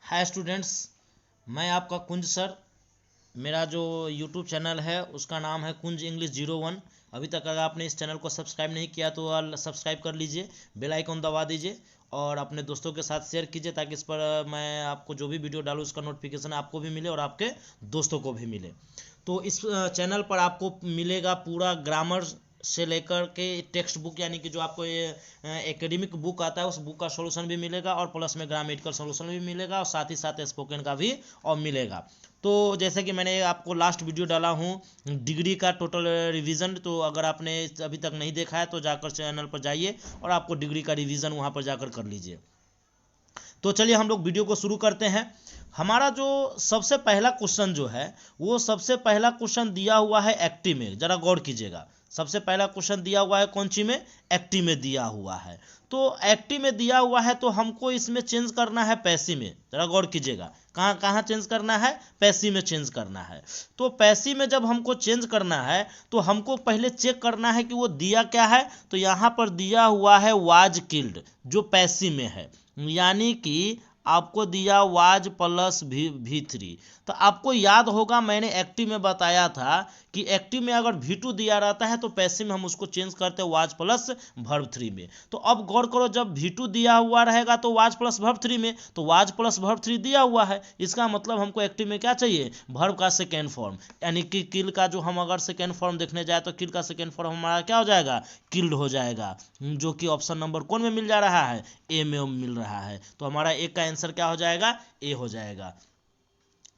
Hi students, मैं आपका कुंज sir. मेरा जो यूट्यूब चैनल है उसका नाम है कुंज इंग्लिश 01। अभी तक अगर आपने इस चैनल को सब्सक्राइब नहीं किया तो सब्सक्राइब कर लीजिए, बेल आइकन दबा दीजिए और अपने दोस्तों के साथ शेयर कीजिए ताकि इस पर मैं आपको जो भी वीडियो डालूँ उसका नोटिफिकेशन आपको भी मिले और आपके दोस्तों को भी मिले। तो इस चैनल पर आपको मिलेगा पूरा ग्रामर से लेकर के टेक्स्ट बुक, यानी कि जो आपको ये एकेडमिक बुक आता है उस बुक का सॉल्यूशन भी मिलेगा और प्लस में ग्रामेटिकल सॉल्यूशन भी मिलेगा और साथ ही साथ स्पोकन का भी और मिलेगा। तो जैसे कि मैंने आपको लास्ट वीडियो डाला हूँ डिग्री का टोटल रिवीजन, तो अगर आपने अभी तक नहीं देखा है तो जाकर चैनल पर जाइए और आपको डिग्री का रिवीजन वहाँ पर जाकर कर लीजिए। तो चलिए हम लोग वीडियो को शुरू करते हैं। हमारा जो सबसे पहला क्वेश्चन जो है वो सबसे पहला क्वेश्चन दिया हुआ है एक्टिव में, जरा गौर कीजिएगा। सबसे पहला क्वेश्चन दिया हुआ है कौन सी में? एक्टिव में दिया हुआ है। तो एक्टिव में दिया हुआ है तो हमको इसमें चेंज करना है पैसिव में। जरा गौर कीजिएगा, कहाँ कहाँ चेंज करना है? पैसिव में चेंज करना है। तो पैसिव में जब हमको चेंज करना है तो हमको पहले चेक करना है कि वो दिया क्या है। तो यहाँ पर दिया हुआ है वाज किल्ड, जो पैसिव में है, यानी कि आपको दिया वाज प्लस V3। तो आपको याद होगा मैंने एक्टिव में बताया था कि एक्टिव में अगर V2 दिया रहता है तो पैसिव में हम उसको चेंज करते हैं वाज प्लस वर्ब 3 में। तो अब गौर करो, जब V2 दिया हुआ रहेगा तो वाज प्लस वर्ब 3 में, तो वाज प्लस वर्ब 3 दिया हुआ है, इसका मतलब हमको एक्टिव में क्या चाहिए? वर्ब का सेकेंड फॉर्म, यानी कि किल का जो हम अगर सेकेंड फॉर्म देखने जाए तो किल का सेकेंड फॉर्म हमारा क्या हो जाएगा? किल्ड हो जाएगा, जो कि ऑप्शन नंबर कौन में मिल जा रहा है? ए में मिल रहा है। तो हमारा ए का आंसर क्या हो जाएगा? ए हो जाएगा।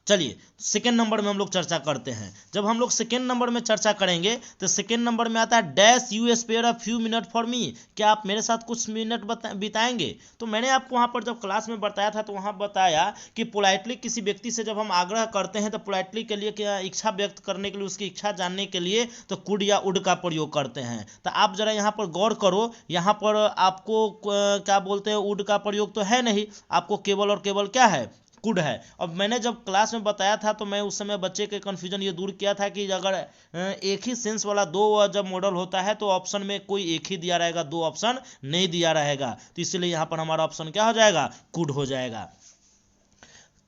चलिए सेकेंड नंबर में हम लोग चर्चा करते हैं। जब हम लोग सेकेंड नंबर में चर्चा करेंगे तो सेकेंड नंबर में आता है dash you spare a few minute for me, क्या आप मेरे साथ कुछ मिनट बिताएंगे? तो मैंने आपको वहाँ पर जब क्लास में बताया था तो वहाँ बताया कि पोलाइटली किसी व्यक्ति से जब हम आग्रह करते हैं तो पोलाइटली के लिए क्या इच्छा व्यक्त करने के लिए, उसकी इच्छा जानने के लिए तो कुड या उड का प्रयोग करते हैं। तो आप जरा यहाँ पर गौर करो, यहाँ पर आपको क्या बोलते हैं? उड का प्रयोग तो है नहीं, आपको केवल और केवल क्या है? कुड है। अब मैंने जब क्लास में बताया था तो मैं उस समय बच्चे के कन्फ्यूजन ये दूर किया था कि अगर एक ही सेंस वाला दो जब मॉडल होता है तो ऑप्शन में कोई एक ही दिया रहेगा, दो ऑप्शन नहीं दिया रहेगा। तो इसलिए यहाँ पर हमारा ऑप्शन क्या हो जाएगा? कुड हो जाएगा।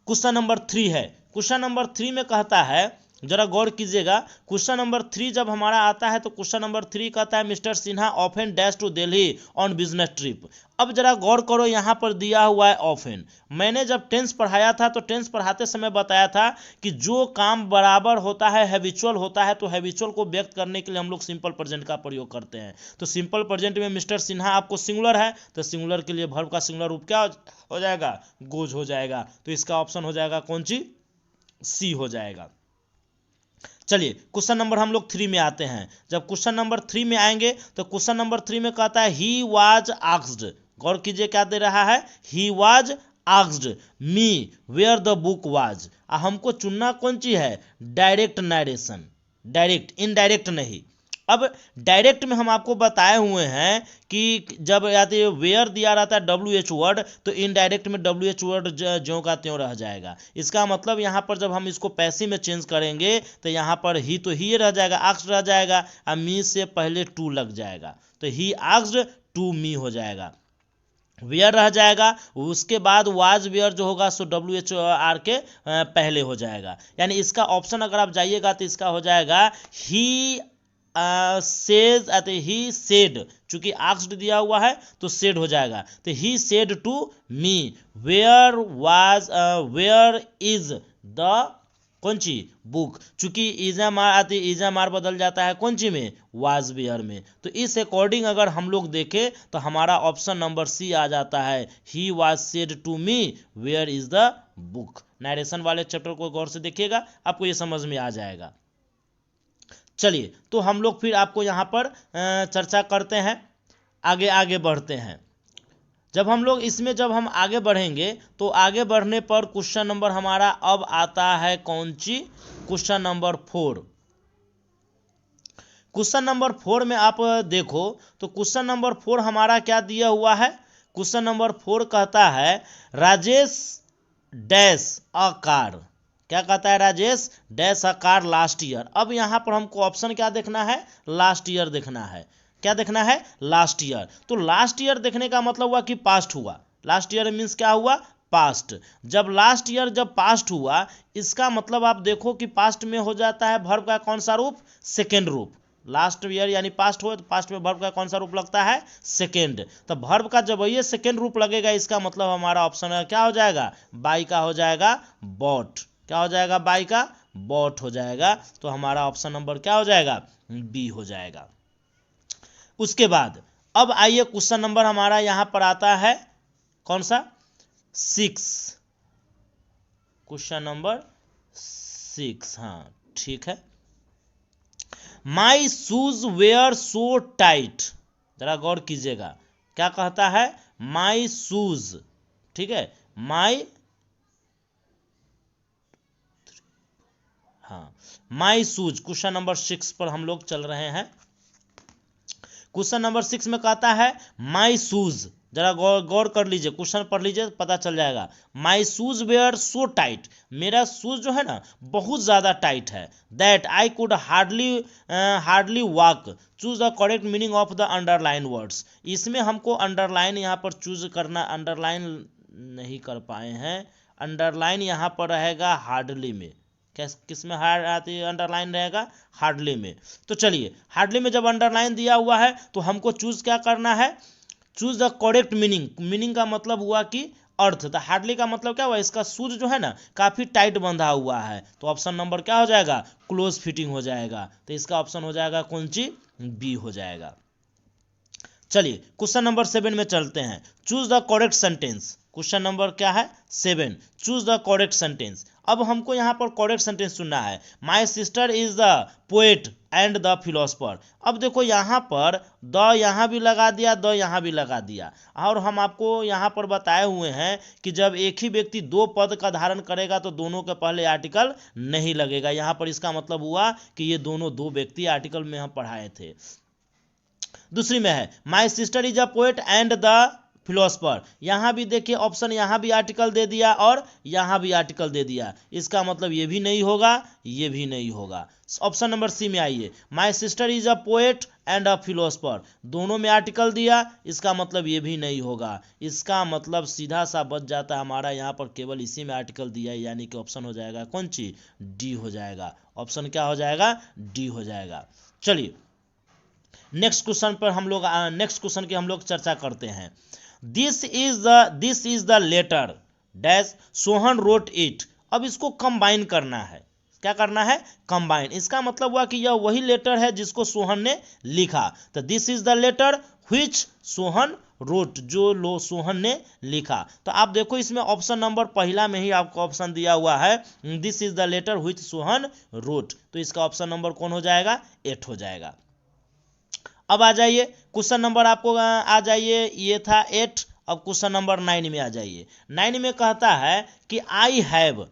क्वेश्चन नंबर 3 है। क्वेश्चन नंबर 3 में कहता है, जरा गौर कीजिएगा, क्वेश्चन नंबर 3 जब हमारा आता है तो क्वेश्चन नंबर 3 कहता है mister Sinha often dash to Delhi on business trip. अब जरा गौर करो, यहाँ पर दिया हुआ है ऑफन। मैंने जब टेंस पढ़ाया था तो टेंस पढ़ाते समय बताया था कि जो काम बराबर होता है, हैबिचुअल होता है, तो हैबिचुअल को व्यक्त करने के लिए हम लोग सिंपल प्रेजेंट का प्रयोग करते हैं। तो सिंपल प्रेजेंट में मिस्टर सिन्हा आपको सिंगुलर है तो सिंगुलर के लिए वर्ब का सिंगुलर रूप क्या हो जाएगा? गोज हो जाएगा। तो इसका ऑप्शन हो जाएगा कौन सी? सी हो जाएगा। चलिए क्वेश्चन नंबर हम लोग 3 में आते हैं। जब क्वेश्चन नंबर 3 में आएंगे तो क्वेश्चन नंबर 3 में कहता है ही वाज आस्क्ड। गौर कीजिए क्या दे रहा है? He was asked me where the book was. हमको चुनना कौन सी है? डायरेक्ट नरेशन, डायरेक्ट, इनडायरेक्ट नहीं। अब डायरेक्ट में हम आपको बताए हुए हैं कि जब याद वेयर दिया रहता है WH वर्ड तो इनडायरेक्ट में WH वर्ड ज्यों का त्यों रह जाएगा। इसका मतलब यहाँ पर जब हम इसको पैसिव में चेंज करेंगे तो यहाँ पर ही तो ही रह जाएगा, आस्क्ड रह जाएगा और मी से पहले टू लग जाएगा तो ही आस्क्ड टू मी हो जाएगा। वेयर रह जाएगा, उसके बाद वाज वेयर जो होगा सो WHR के पहले हो जाएगा। यानी इसका ऑप्शन अगर आप जाइएगा तो इसका हो जाएगा ही सेज ही सेड, चूंकि आस्क्ड दिया हुआ है तो सेड हो जाएगा। तो he said to me where was where is the कौन सी बुक, चूंकि इजा मार आती, इजा मार बदल जाता है कौन सी में? वाज वेयर में। तो इस अकॉर्डिंग अगर हम लोग देखें तो हमारा ऑप्शन नंबर सी आ जाता है, he was said to me where is the book. Narration वाले चैप्टर को गौर से देखिएगा, आपको ये समझ में आ जाएगा। चलिए तो हम लोग फिर आपको यहाँ पर चर्चा करते हैं, आगे आगे बढ़ते हैं। जब हम लोग इसमें जब हम आगे बढ़ेंगे तो आगे बढ़ने पर क्वेश्चन नंबर हमारा अब आता है कौन सी? Question number 4। क्वेश्चन नंबर 4 में आप देखो तो क्वेश्चन नंबर 4 हमारा क्या दिया हुआ है? क्वेश्चन नंबर 4 कहता है राजेश डैश अ कार। क्या कहता है? Rajesh dash a car last year. अब यहाँ पर हमको ऑप्शन क्या देखना है? लास्ट ईयर देखना है। क्या देखना है? Last year. तो लास्ट ईयर देखने का मतलब हुआ कि पास्ट हुआ। लास्ट ईयर मीन्स क्या हुआ? पास्ट। जब लास्ट ईयर जब पास्ट हुआ, इसका मतलब आप देखो कि पास्ट में हो जाता है वर्ब का कौन सा रूप, सेकेंड रूप। लास्ट ईयर यानी पास्ट हो तो पास्ट में वर्ब का कौन सा रूप लगता है, सेकेंड। तो वर्ब का जब ये सेकेंड रूप लगेगा, इसका मतलब हमारा ऑप्शन क्या हो जाएगा, बाई का हो जाएगा बॉट। क्या हो जाएगा, बाई का बॉट हो जाएगा। तो हमारा ऑप्शन नंबर क्या हो जाएगा, बी हो जाएगा। उसके बाद अब आइए क्वेश्चन नंबर हमारा यहां पर आता है कौन सा, 6। क्वेश्चन नंबर 6, हाँ ठीक है। My shoes were so tight, जरा गौर कीजिएगा, क्या कहता है, माई शूज, ठीक है, माई, हाँ माई शूज। क्वेश्चन नंबर 6 पर हम लोग चल रहे हैं। क्वेश्चन नंबर 6 में कहता है माई शूज, जरा गौर कर लीजिए, क्वेश्चन पढ़ लीजिए पता चल जाएगा। My shoes were so tight, मेरा शूज जो है ना बहुत ज़्यादा टाइट है। That I could hardly walk, choose the correct meaning of the underline words. इसमें हमको अंडरलाइन यहाँ पर चूज करना, अंडरलाइन नहीं कर पाए हैं, अंडरलाइन यहाँ पर रहेगा हार्डली में। किस में अंडरलाइन रहेगा, हार्डली में। तो चलिए हार्डली में जब अंडरलाइन दिया हुआ है तो हमको चूज क्या करना है, choose the correct meaning. Meaning का मतलब हुआ कि अर्थ। तो हार्डली का मतलब क्या हुआ, इसका शूज जो है ना काफी टाइट बंधा हुआ है। तो ऑप्शन नंबर क्या हो जाएगा, क्लोज फिटिंग हो जाएगा। तो इसका ऑप्शन हो जाएगा कौन सी, बी हो जाएगा। चलिए क्वेश्चन नंबर 7 में चलते हैं। Choose the correct sentence. Question number क्या है, 7। Choose the correct sentence. अब हमको यहाँ पर करेक्ट सेंटेंस चुनना है। My sister is the poet and the philosopher. अब देखो यहाँ पर द यहाँ भी लगा दिया, द यहाँ भी लगा दिया, और हम आपको यहाँ पर बताए हुए हैं कि जब एक ही व्यक्ति दो पद का धारण करेगा तो दोनों के पहले आर्टिकल नहीं लगेगा। यहाँ पर इसका मतलब हुआ कि ये दोनों दो व्यक्ति आर्टिकल में हम पढ़ाए थे। दूसरी में है my sister is a poet and the philosopher. यहाँ भी देखिए ऑप्शन, यहाँ भी आर्टिकल दे दिया और यहाँ भी आर्टिकल दे दिया। इसका मतलब ये भी नहीं होगा, ये भी नहीं होगा। ऑप्शन नंबर सी में आइए, my sister is a poet and a philosopher, दोनों में आर्टिकल दिया, इसका मतलब ये भी नहीं होगा। इसका मतलब सीधा सा बच जाता है हमारा, यहाँ पर केवल इसी में आर्टिकल दिया है, यानी कि ऑप्शन हो जाएगा कौन सी, डी हो जाएगा। ऑप्शन क्या हो जाएगा, डी हो जाएगा। चलिए नेक्स्ट क्वेश्चन पर हम लोग, नेक्स्ट क्वेश्चन की हम लोग चर्चा करते हैं। This is the letter dash Sohan wrote it. अब इसको कंबाइन करना है, क्या करना है, कंबाइन। इसका मतलब हुआ कि यह वही लेटर है जिसको सोहन ने लिखा। तो this is the letter which Sohan wrote, जो सोहन ने लिखा। तो आप देखो इसमें ऑप्शन नंबर पहला में ही आपको ऑप्शन दिया हुआ है, this is the letter which Sohan wrote. तो इसका ऑप्शन नंबर कौन हो जाएगा, 8 हो जाएगा। अब आ जाइए क्वेश्चन नंबर आपको आ जाइए, ये था 8। अब क्वेश्चन नंबर 9 में आ जाइए। 9 में कहता है कि आई have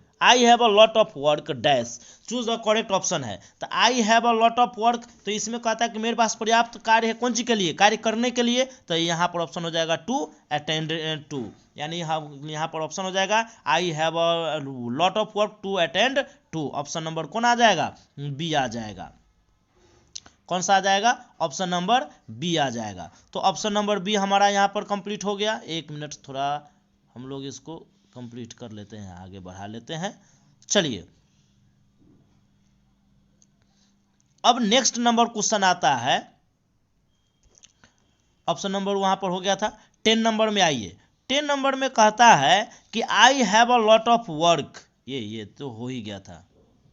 a lot of work dash, choose the correct option है। तो आई have a lot of work, तो इसमें कहता है कि मेरे पास पर्याप्त कार्य है, कौन सी के लिए, कार्य करने के लिए। तो यहाँ पर ऑप्शन हो जाएगा टू अटेंड टू, यानी यहाँ पर ऑप्शन हो जाएगा I have a lot of work to attend to. Option number कौन आ जाएगा, बी आ जाएगा। कौन सा आ जाएगा, ऑप्शन नंबर बी आ जाएगा। तो ऑप्शन नंबर बी हमारा यहाँ पर कंप्लीट हो गया। एक मिनट थोड़ा हम लोग इसको कंप्लीट कर लेते हैं, आगे बढ़ा लेते हैं। चलिए अब नेक्स्ट नंबर क्वेश्चन आता है, ऑप्शन नंबर वहां पर हो गया था। 10 नंबर में आइए। 10 नंबर में कहता है कि आई have a lot of work, ये तो हो ही गया था,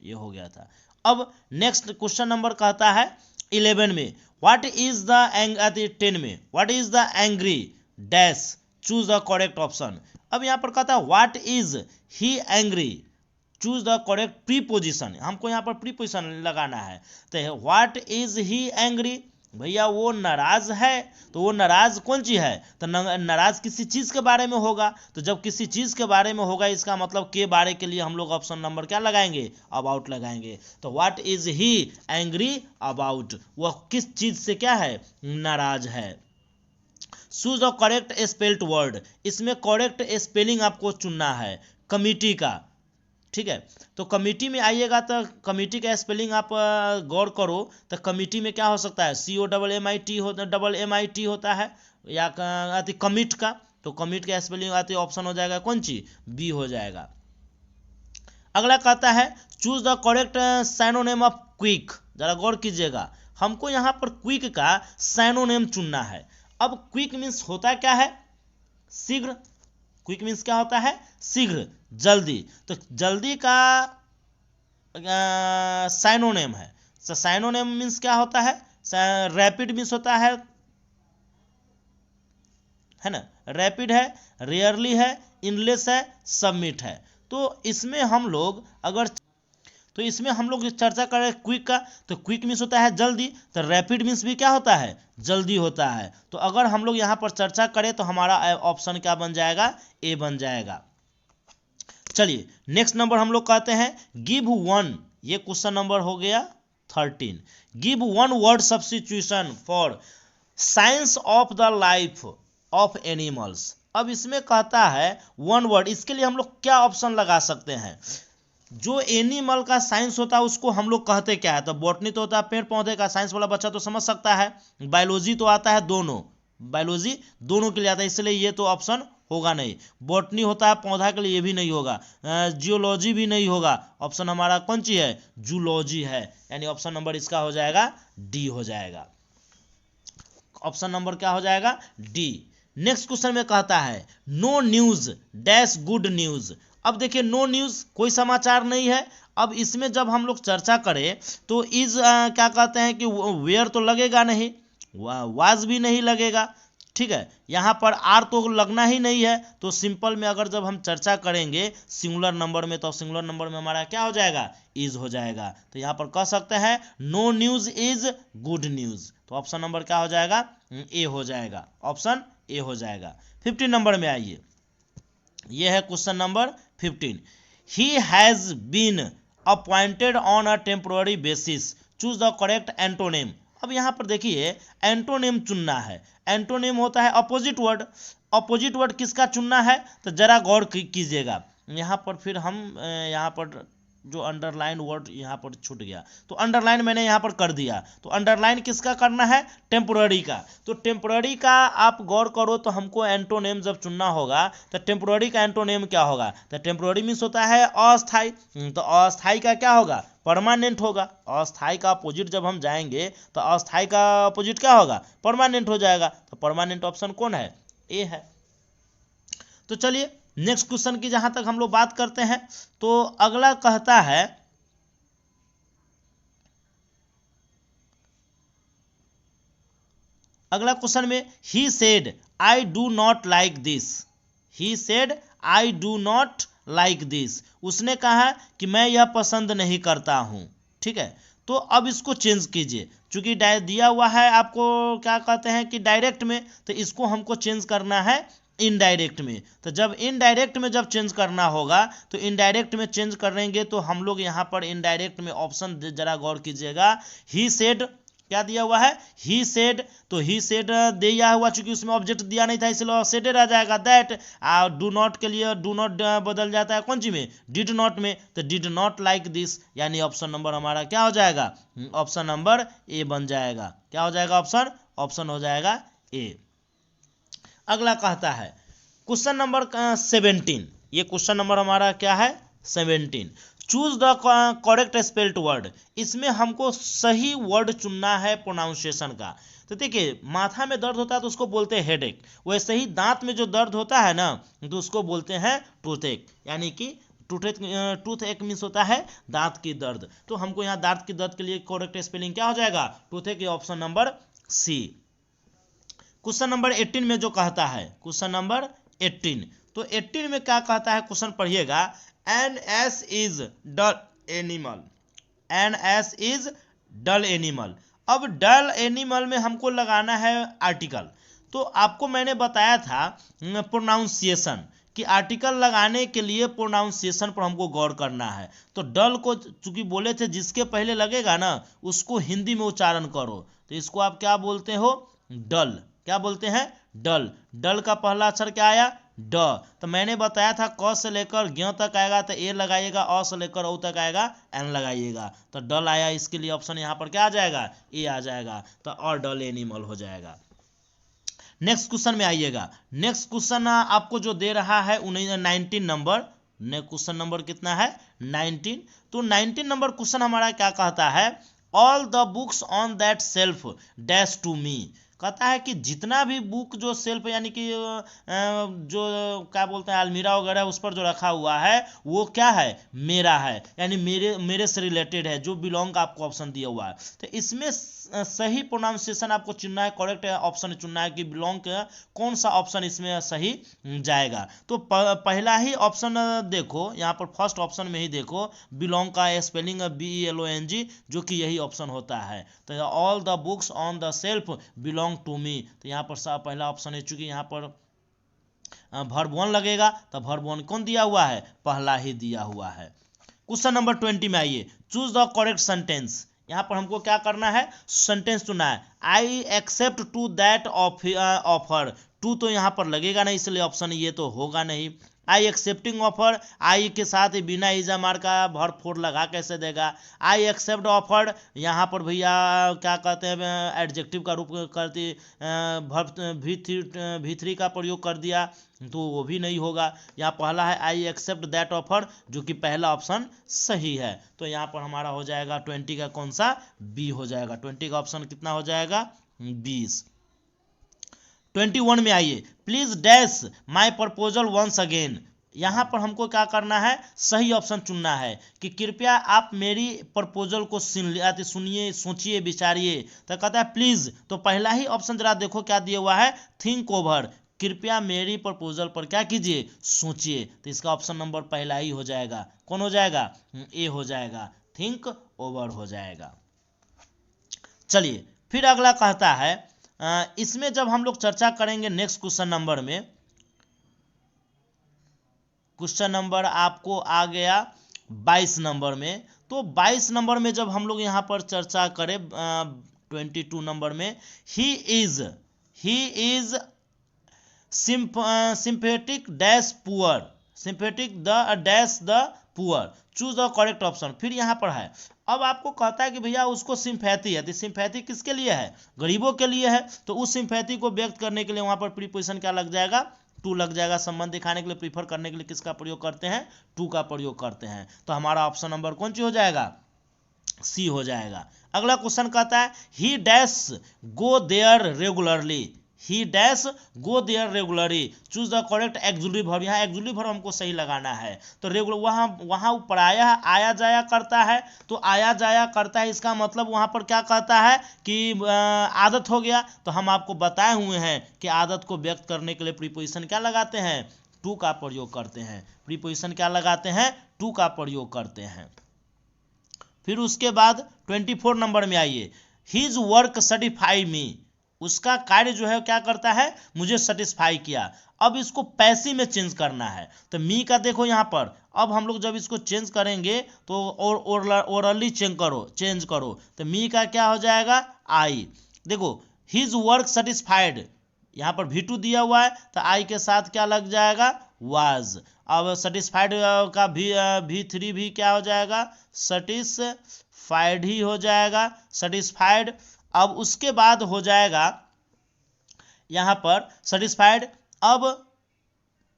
ये हो गया था। अब नेक्स्ट क्वेश्चन नंबर कहता है 11 में, व्हाट इज द 10 में, what is the angry dash, choose the correct option. अब यहाँ पर कहता है what is he angry, choose the correct preposition. हमको यहाँ पर प्रीपोजिशन लगाना है। तो व्हाट इज ही एंग्री, भैया वो नाराज है। तो वो नाराज कौन सी है, तो नाराज किसी चीज के बारे में होगा। तो जब किसी चीज के बारे में होगा, इसका मतलब के बारे के लिए हम लोग ऑप्शन नंबर क्या लगाएंगे, अबाउट लगाएंगे। तो what is he angry about, वह किस चीज से क्या है, नाराज है। Choose the correct spelled word, इसमें करेक्ट स्पेलिंग आपको चुनना है कमिटी का, ठीक है। तो कमिटी में आइएगा तो कमिटी का स्पेलिंग आप गौर करो, तो कमिटी में क्या हो सकता है, COMMIT होता है, या कमिट का। तो कमिट का स्पेलिंग आती है, ऑप्शन हो जाएगा कौन सी, बी हो जाएगा। अगला कहता है choose the correct synonym of quick. जरा गौर कीजिएगा, हमको यहाँ पर क्विक का साइनोनेम चुनना है। अब क्विक मीन्स होता क्या है, शीघ्र। क्विक मीन्स क्या होता है, शीघ्र, जल्दी। तो जल्दी का साइनोनेम है, साइनोनेम मीन्स क्या होता है, रैपिड मीन्स होता है ना, रैपिड है, रेयरली है, इनलेस है, सबमिट है। तो इसमें हम लोग चर्चा करें क्विक का, तो क्विक मीन्स होता है जल्दी, तो रैपिड मीन्स भी क्या होता है, जल्दी होता है। तो अगर हम लोग यहाँ पर चर्चा करें तो हमारा ऑप्शन क्या बन जाएगा, ए बन जाएगा। चलिए नेक्स्ट नंबर हम लोग कहते हैं गिव वन, ये क्वेश्चन नंबर हो गया 13। Give one word substitution for science of the life of animals. अब इसमें कहता है वन वर्ड, इसके लिए हम लोग क्या ऑप्शन लगा सकते हैं। जो एनिमल का साइंस होता है उसको हम लोग कहते क्या है, तो बॉटनी तो होता है पेड़ पौधे का, साइंस वाला बच्चा तो समझ सकता है। बायोलॉजी तो आता है दोनों, बायोलॉजी दोनों के लिए आता है, इसलिए ये तो ऑप्शन होगा नहीं। बॉटनी होता है पौधा के लिए, ये भी नहीं होगा। जियोलॉजी भी नहीं होगा, ऑप्शन हमारा कौन सी है, जूलॉजी है, यानी ऑप्शन नंबर इसका हो जाएगा डी हो जाएगा। ऑप्शन नंबर क्या हो जाएगा, डी। नेक्स्ट क्वेश्चन में कहता है no news dash good news. अब देखिए नो न्यूज कोई समाचार नहीं है। अब इसमें जब हम लोग चर्चा करें तो इज क्या कहते हैं कि वेयर तो लगेगा नहीं, वाज भी नहीं लगेगा, ठीक है। यहाँ पर आर तो लगना ही नहीं है। तो सिंपल में अगर जब हम चर्चा करेंगे सिंगुलर नंबर में, तो सिंगुलर नंबर में हमारा क्या हो जाएगा, इज हो जाएगा। तो यहाँ पर कह सकते हैं no news is good news. तो ऑप्शन नंबर क्या हो जाएगा, ए हो जाएगा, ऑप्शन ए हो जाएगा। 15 नंबर में आइए, यह है question number 15। He has been appointed on a temporary basis, choose the correct antonym. अब यहाँ पर देखिए एंटोनेम चुनना है। एंटोनेम होता है अपोजिट वर्ड। अपोजिट वर्ड किसका चुनना है, तो जरा गौर कीजिएगा। यहाँ पर फिर हम यहाँ पर जो अंडरलाइन वर्ड यहाँ पर छूट गया, तो अंडरलाइन मैंने यहाँ पर कर दिया। तो अंडरलाइन किसका करना है, टेम्पोररी का। तो टेम्पोररी का आप गौर करो, तो हमको एंटोनेम जब चुनना होगा तो टेम्पोररी का एंटोनेम क्या होगा, तो टेम्पोररी मीन्स होता है अस्थाई। तो अस्थाई का क्या होगा, परमानेंट होगा। अस्थाई का अपोजिट जब हम जाएंगे तो अस्थाई का अपोजिट क्या होगा, परमानेंट हो जाएगा। तो परमानेंट ऑप्शन कौन है, ए है। तो चलिए नेक्स्ट क्वेश्चन की जहां तक हम लोग बात करते हैं, तो अगला कहता है अगला क्वेश्चन में he said I do not like this. He said I do not like this, उसने कहा कि मैं यह पसंद नहीं करता हूं, ठीक है। तो अब इसको चेंज कीजिए, चूंकि दिया हुआ है आपको क्या कहते हैं कि डायरेक्ट में, तो इसको हमको चेंज करना है इनडायरेक्ट में। तो जब इनडायरेक्ट में जब चेंज करना होगा, तो इनडायरेक्ट में चेंज करेंगे तो हम लोग यहाँ पर इनडायरेक्ट में ऑप्शन जरा गौर कीजिएगा। ही सेड क्या दिया हुआ है, ही सेड, तो ही सेड दिया हुआ, चूंकि उसमें ऑब्जेक्ट दिया नहीं था इसलिए सेड रह जाएगा दैट। डू नॉट के लिए डू नॉट बदल जाता है कौन सी में, डिड नॉट में। तो डिड नॉट लाइक दिस, यानी ऑप्शन नंबर हमारा क्या हो जाएगा, ऑप्शन नंबर ए बन जाएगा। क्या हो जाएगा ऑप्शन हो जाएगा ए। अगला कहता है क्वेश्चन नंबर 17। ये क्वेश्चन नंबर हमारा क्या है, 17। Choose the correct spelled word. इसमें हमको सही वर्ड चुनना है प्रोनाउंसिएशन का। तो देखिए माथा में दर्द होता है तो उसको बोलते हैं हेडेक, वैसे ही दांत में जो दर्द होता है ना तो उसको बोलते हैं टूथेक, यानी कि टूथ एक मीन्स होता है दांत की दर्द। तो हमको यहाँ दांत की दर्द के लिए करेक्ट स्पेलिंग क्या हो जाएगा, toothache, option number C. Question number 18 में जो कहता है, क्वेश्चन नंबर 18, तो 18 में क्या कहता है, क्वेश्चन पढ़िएगा। An ass is dull animal, an ass is dull animal. अब डल एनिमल में हमको लगाना है आर्टिकल। तो आपको मैंने बताया था प्रोनाउंसिएशन कि आर्टिकल लगाने के लिए प्रोनाउंसिएशन पर हमको गौर करना है। तो डल को चूंकि बोले थे जिसके पहले लगेगा ना उसको हिंदी में उच्चारण करो, तो इसको आप क्या बोलते हो, डल। क्या बोलते हैं, डल। डल का पहला अक्षर क्या आया, ड। तो मैंने बताया था क से लेकर ज्ञ तक आएगा तो ए लगाइएगा, अ से लेकर औ तक आएगा एन लगाइएगा। तो डल आया, इसके लिए ऑप्शन यहाँ पर क्या आ जाएगा, ए आ जाएगा। तो और डल एनिमल हो जाएगा। नेक्स्ट क्वेश्चन में आइएगा। नेक्स्ट क्वेश्चन आपको जो दे रहा है 19 नंबर, नेक्स्ट क्वेश्चन नंबर कितना है 19। तो 19 नंबर क्वेश्चन हमारा क्या कहता है, all the books on that shelf dash to me. कहता है कि जितना भी बुक जो सेल्फ यानी कि जो क्या बोलते हैं अलमीरा वगैरह उस पर जो रखा हुआ है वो क्या है, मेरा है, यानी मेरे से रिलेटेड है, जो बिलोंग का आपको ऑप्शन दिया हुआ है। तो इसमें सही प्रोनाउंसिएशन आपको चुनना है, करेक्ट ऑप्शन चुनना है कि बिलोंग का कौन सा ऑप्शन इसमें सही जाएगा। तो पहला ही ऑप्शन देखो, यहाँ पर फर्स्ट ऑप्शन में ही देखो, बिलोंग का स्पेलिंग BELONG, जो कि यही ऑप्शन होता है। तो all the books on the shelf belong to me, तो यहाँ पर पहला ऑप्शन है, चूंकि यहाँ पर वर्ब 1 लगेगा, तो वर्ब 1 कौन दिया हुआ है, पहला ही दिया हुआ है। क्वेश्चन नंबर 20 में आइए, चूज द करेक्ट सेंटेंस। यहाँ पर हमको क्या करना है, सेंटेंस चुना है। I accept to that offer, to तो यहाँ पर लगेगा नहीं, इसलिए ऑप्शन ये तो होगा नहीं। आई एक्सेप्टिंग ऑफर, आई के साथ बिना इजा मार का वर्ब 4 लगा कैसे देगा। आई एक्सेप्ट ऑफर, यहाँ पर भैया क्या कहते हैं एडजेक्टिव का रूप कर दी, वर्ब V3 का प्रयोग कर दिया, तो वो भी नहीं होगा। यहाँ पहला है आई एक्सेप्ट दैट ऑफर, जो कि पहला ऑप्शन सही है। तो यहाँ पर हमारा हो जाएगा 20 का कौन सा, बी हो जाएगा। 20 का ऑप्शन कितना हो जाएगा, 20। 21 में आइए, please dash my proposal once again. यहाँ पर हमको क्या करना है, सही ऑप्शन चुनना है कि कृपया आप मेरी प्रपोजल को सुनिए, सोचिए, विचारिए। तो कहता है प्लीज, तो पहला ही ऑप्शन जरा देखो क्या दिया हुआ है, थिंक ओवर, कृपया मेरी प्रपोजल पर क्या कीजिए, सोचिए। तो इसका ऑप्शन नंबर पहला ही हो जाएगा, कौन हो जाएगा, ए हो जाएगा, थिंक ओवर हो जाएगा। चलिए फिर अगला कहता है, इसमें जब हम लोग चर्चा करेंगे नेक्स्ट क्वेश्चन नंबर में, क्वेश्चन नंबर आपको आ गया 22 नंबर में। तो 22 नंबर में जब हम लोग यहाँ पर चर्चा करें 22 नंबर में, he is sympathetic dash poor, sympathetic the dash the poor, choose the correct option. फिर यहाँ पर है, अब आपको कहता है कि भैया उसको सिंपैथी है, तो सिंपैथी किसके लिए है, गरीबों के लिए है। तो उस सिंपैथी को व्यक्त करने के लिए वहां पर प्रीपोजिशन क्या लग जाएगा, टू लग जाएगा। संबंध दिखाने के लिए, प्रीफर करने के लिए किसका प्रयोग करते हैं, टू का प्रयोग करते हैं। तो हमारा ऑप्शन नंबर कौन सी हो जाएगा, सी हो जाएगा। अगला क्वेश्चन कहता है, he dash go there regularly, he dash go there regularly, choose the correct auxiliary verb. यहाँ एक्सुलरी वर्ब हमको सही लगाना है। तो रेगुलर वहाँ ऊपर आया जाया करता है, तो आया जाया करता है, इसका मतलब वहाँ पर क्या कहता है कि आदत हो गया। तो हम आपको बताए हुए हैं कि आदत को व्यक्त करने के लिए प्रीपोजिशन क्या लगाते हैं, टू का प्रयोग करते हैं। प्रीपोजिशन क्या लगाते हैं, टू का प्रयोग करते हैं। फिर उसके बाद 24 नंबर में आइए, हिज वर्क सेटिस्फाई मी, उसका कार्य जो है क्या करता है, मुझे सेटिस्फाई किया। अब इसको पैसिव में चेंज करना है। तो मी का देखो यहाँ पर, अब हम लोग जब इसको चेंज करेंगे तो ओरली चेंज करो, तो मी का क्या हो जाएगा, आई। देखो हिज वर्क सेटिस्फाइड, यहाँ पर V2 दिया हुआ है, तो आई के साथ क्या लग जाएगा, वाज। अब सेटिस्फाइड का V3 भी क्या हो जाएगा, सेटिस्फाइड ही हो जाएगा, सेटिस्फाइड। अब उसके बाद हो जाएगा यहाँ पर सेटिस्फाइड। अब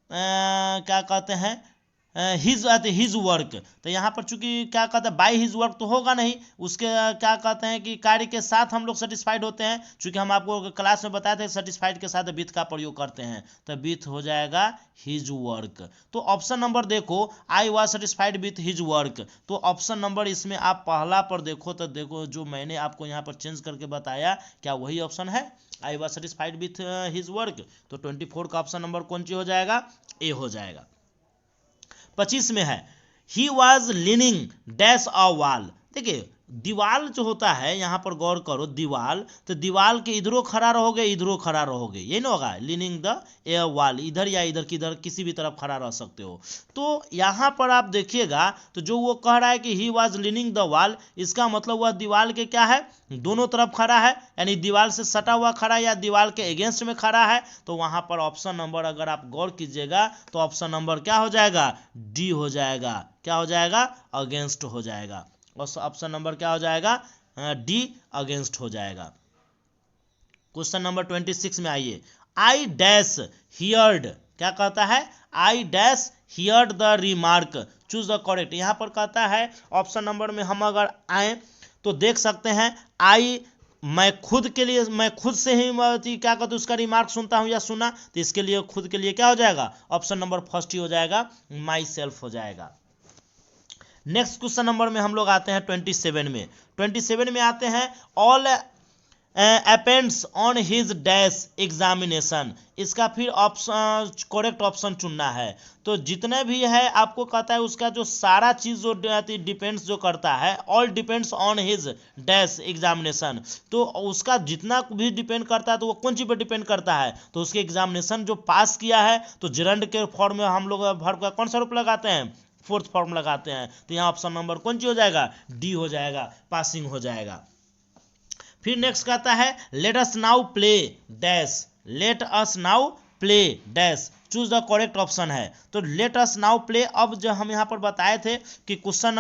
क्या कहते हैं, हिज वर्क, तो यहाँ पर चूंकि क्या कहते हैं बाय हिज वर्क तो होगा नहीं, उसके क्या कहते हैं कि कार्य के साथ हम लोग सेटिस्फाइड होते हैं। चूंकि हम आपको क्लास में बताए थे सेटिस्फाइड के साथ विथ का प्रयोग करते हैं, तो विथ हो जाएगा हिज वर्क। तो ऑप्शन नंबर देखो, I was satisfied with his work. तो ऑप्शन नंबर इसमें आप पहला पर देखो, तो देखो जो मैंने आपको यहाँ पर चेंज करके बताया, क्या वही ऑप्शन है, I was satisfied with his work. तो 24 का ऑप्शन नंबर कौन सी हो जाएगा, ए हो जाएगा। 25 में है, he was leaning dash a wall. देखिए दीवाल जो होता है, यहाँ पर गौर करो, दीवाल, तो दीवाल के इधरों खड़ा रहोगे, इधरों खड़ा रहोगे, ये ना होगा, लीनिंग द ए वॉल, इधर या इधर किधर किसी भी तरफ खड़ा रह सकते हो। तो यहाँ पर आप देखिएगा, तो जो वो कह रहा है कि he was leaning the wall, इसका मतलब वह दीवाल के क्या है, दोनों तरफ खड़ा है, यानी दीवाल से सटा हुआ खड़ा है या दीवाल के अगेंस्ट में खड़ा है। तो वहाँ पर ऑप्शन नंबर अगर आप गौर कीजिएगा, तो ऑप्शन नंबर क्या हो जाएगा, डी हो जाएगा। क्या हो जाएगा, अगेंस्ट हो जाएगा। ऑप्शन नंबर क्या हो जाएगा, डी, अगेंस्ट हो जाएगा। क्वेश्चन नंबर 26 में आइए, आई डैश हियर्ड, क्या कहता है, I dash heard the remark, choose the correct. यहाँ पर कहता है ऑप्शन नंबर में हम अगर आए तो देख सकते हैं आई, मैं खुद के लिए, मैं खुद से ही क्या कहते उसका रिमार्क सुनता हूँ या सुना, तो इसके लिए खुद के लिए क्या हो जाएगा, ऑप्शन नंबर फर्स्ट ही हो जाएगा, माई सेल्फ हो जाएगा। नेक्स्ट क्वेश्चन नंबर में हम लोग आते हैं 27 में। 27 में आते हैं all happens on his dash examination, इसका फिर ऑप्शन करेक्ट ऑप्शन चुनना है। तो जितने भी है आपको कहता है उसका जो सारा चीज जो डिपेंड्स जो करता है, all depends on his dash examination, तो उसका जितना भी डिपेंड करता है तो वो कौन चीज पर डिपेंड करता है, तो उसके एग्जामिनेशन जो पास किया है, तो जिरंड के फॉर्म में हम लोग वर्ब का कौन सा रूप लगाते हैं, फोर्थ फॉर्म लगाते हैं, तो यहाँ ऑप्शन नंबर कौन सी हो जाएगा, डी हो जाएगा, पासिंग हो जाएगा। फिर नेक्स्ट कहता है let us now play dash, let us now play dash, choose the correct option है। तो लेट अस नाउ प्ले, अब जो हम यहाँ पर बताए थे कि क्वेश्चन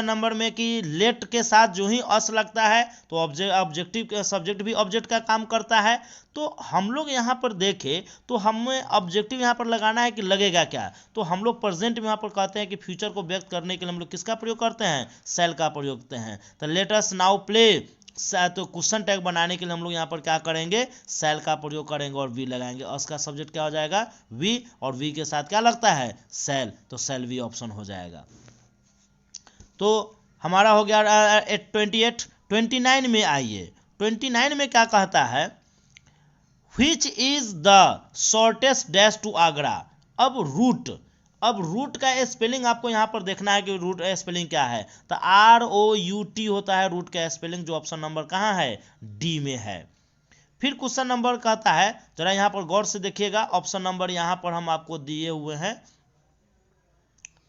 नंबर में कि लेट के साथ जो ही अस लगता है तो ऑब्जेक्टिव सब्जेक्ट भी ऑब्जेक्ट का काम करता है। तो हम लोग यहाँ पर देखें तो हमें ऑब्जेक्टिव यहाँ पर लगाना है कि लगेगा क्या, तो हम लोग प्रेजेंट में यहाँ पर कहते हैं कि फ्यूचर को व्यक्त करने के लिए हम लोग किसका प्रयोग करते हैं, सेल का प्रयोग करते हैं। तो लेट अस नाउ प्ले, तो क्वेश्चन टैग बनाने के लिए हम लोग यहाँ पर क्या करेंगे, सेल का प्रयोग करेंगे और वी लगाएंगे। अस का सब्जेक्ट क्या हो जाएगा, वी, और वी के साथ क्या लगता है, सेल, तो सेल वी ऑप्शन हो जाएगा। तो हमारा हो गया 28। 29 में आइए, 29 में क्या कहता है, which is the shortest dash to Agra. अब रूट का स्पेलिंग आपको यहाँ पर देखना है कि रूट स्पेलिंग क्या है, तो ROUT होता है रूट का स्पेलिंग, जो ऑप्शन नंबर कहाँ है, डी में है। फिर क्वेश्चन नंबर कहता है, जरा यहाँ पर गौर से देखिएगा, ऑप्शन नंबर यहाँ पर हम आपको दिए हुए हैं,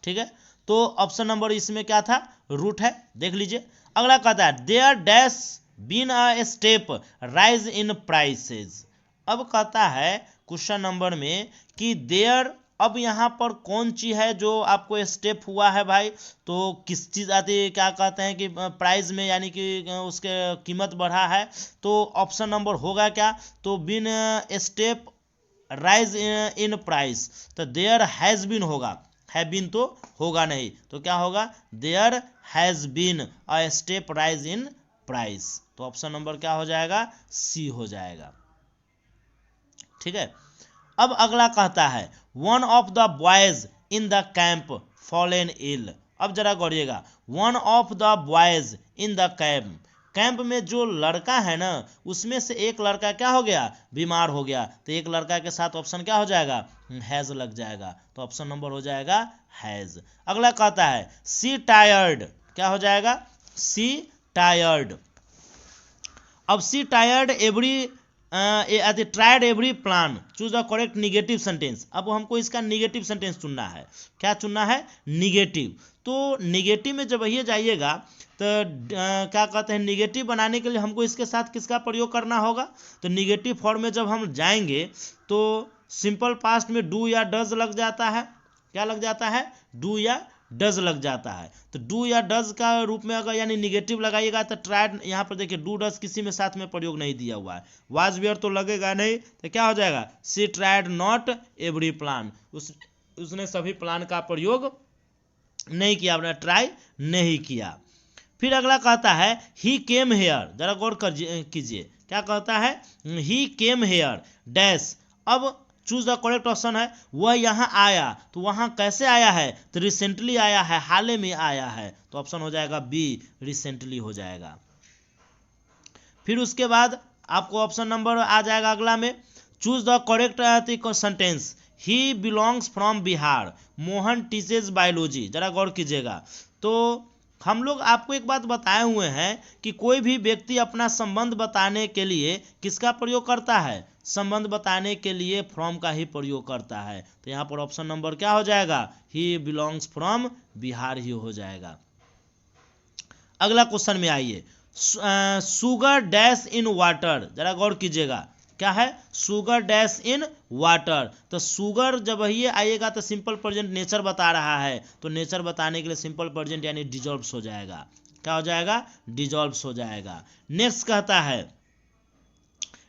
ठीक है। तो ऑप्शन नंबर इसमें क्या था, रूट है, देख लीजिए। अगला कहता है there dash been a step rise in prices. अब कहता है क्वेश्चन नंबर में कि देयर, अब यहाँ पर कौन चीज है जो आपको स्टेप हुआ है भाई, तो किस चीज आती है, क्या कहते हैं कि प्राइस में, यानी कि उसके कीमत बढ़ा है, तो ऑप्शन नंबर होगा क्या, तो been step rise in price, तो देयर हैज बीन होगा, है बीन तो होगा नहीं, तो क्या होगा, there has been a step rise in price, तो ऑप्शन नंबर क्या हो जाएगा, सी हो जाएगा, ठीक है। अब अगला कहता है one of the boys in the camp fallen ill. अब जरा गौरिएगा, one of the boys in the camp में जो लड़का है ना, उसमें से एक लड़का क्या हो गया, बीमार हो गया, तो एक लड़का के साथ ऑप्शन क्या हो जाएगा, हैज लग जाएगा, तो ऑप्शन नंबर हो जाएगा हैज। अगला कहता है सी टायर्ड, क्या हो जाएगा, सी टायर्ड। अब she tired every tried every plan, choose the correct negative sentence. अब हमको इसका निगेटिव सेंटेंस चुनना है, क्या चुनना है, निगेटिव। तो निगेटिव में जब ये जाइएगा तो क्या कहते हैं, निगेटिव बनाने के लिए हमको इसके साथ किसका प्रयोग करना होगा, तो निगेटिव फॉर्म में जब हम जाएंगे तो सिंपल पास्ट में डू या डज लग जाता है, क्या लग जाता है, डू या डज लग जाता है। तो डू या डज का रूप में अगर यानी निगेटिव लगाइएगा तो ट्राइड, यहाँ पर देखिए डू डज किसी में साथ में प्रयोग नहीं दिया हुआ है, वाज वेयर तो लगेगा नहीं, तो क्या हो जाएगा, सी ट्राइड नॉट एवरी प्लान, उसने सभी प्लान का प्रयोग नहीं किया, अपना ट्राई नहीं किया। फिर अगला कहता है ही केम हेयर, जरा गौर कीजिए, क्या कहता है, ही केम हेयर डैश। अब चूज द करेक्ट ऑप्शन है, वह यहाँ आया, तो वहाँ कैसे आया है, तो रिसेंटली आया है, हाल में आया है, तो ऑप्शन हो जाएगा बी, रिसेंटली हो जाएगा। फिर उसके बाद आपको ऑप्शन नंबर आ जाएगा अगला में, choose the correct sentence, he belongs from Bihar, Mohan teaches biology. जरा गौर कीजिएगा, तो हम लोग आपको एक बात बताए हुए हैं कि कोई भी व्यक्ति अपना संबंध बताने के लिए किसका प्रयोग करता है, संबंध बताने के लिए फ्रॉम का ही प्रयोग करता है, तो यहाँ पर ऑप्शन नंबर क्या हो जाएगा, ही बिलोंग्स फ्रॉम बिहार ही हो जाएगा। अगला क्वेश्चन में आइए, सुगर डैश इन वाटर, जरा गौर कीजिएगा, क्या है, सुगर डैश इन वाटर। तो सुगर जब ये आएगा तो सिंपल प्रेजेंट नेचर बता रहा है, तो नेचर बताने के लिए सिंपल प्रेजेंट यानी डिजॉल्व्स हो जाएगा, क्या हो जाएगा, डिजॉल्व्स हो जाएगा। नेक्स्ट कहता है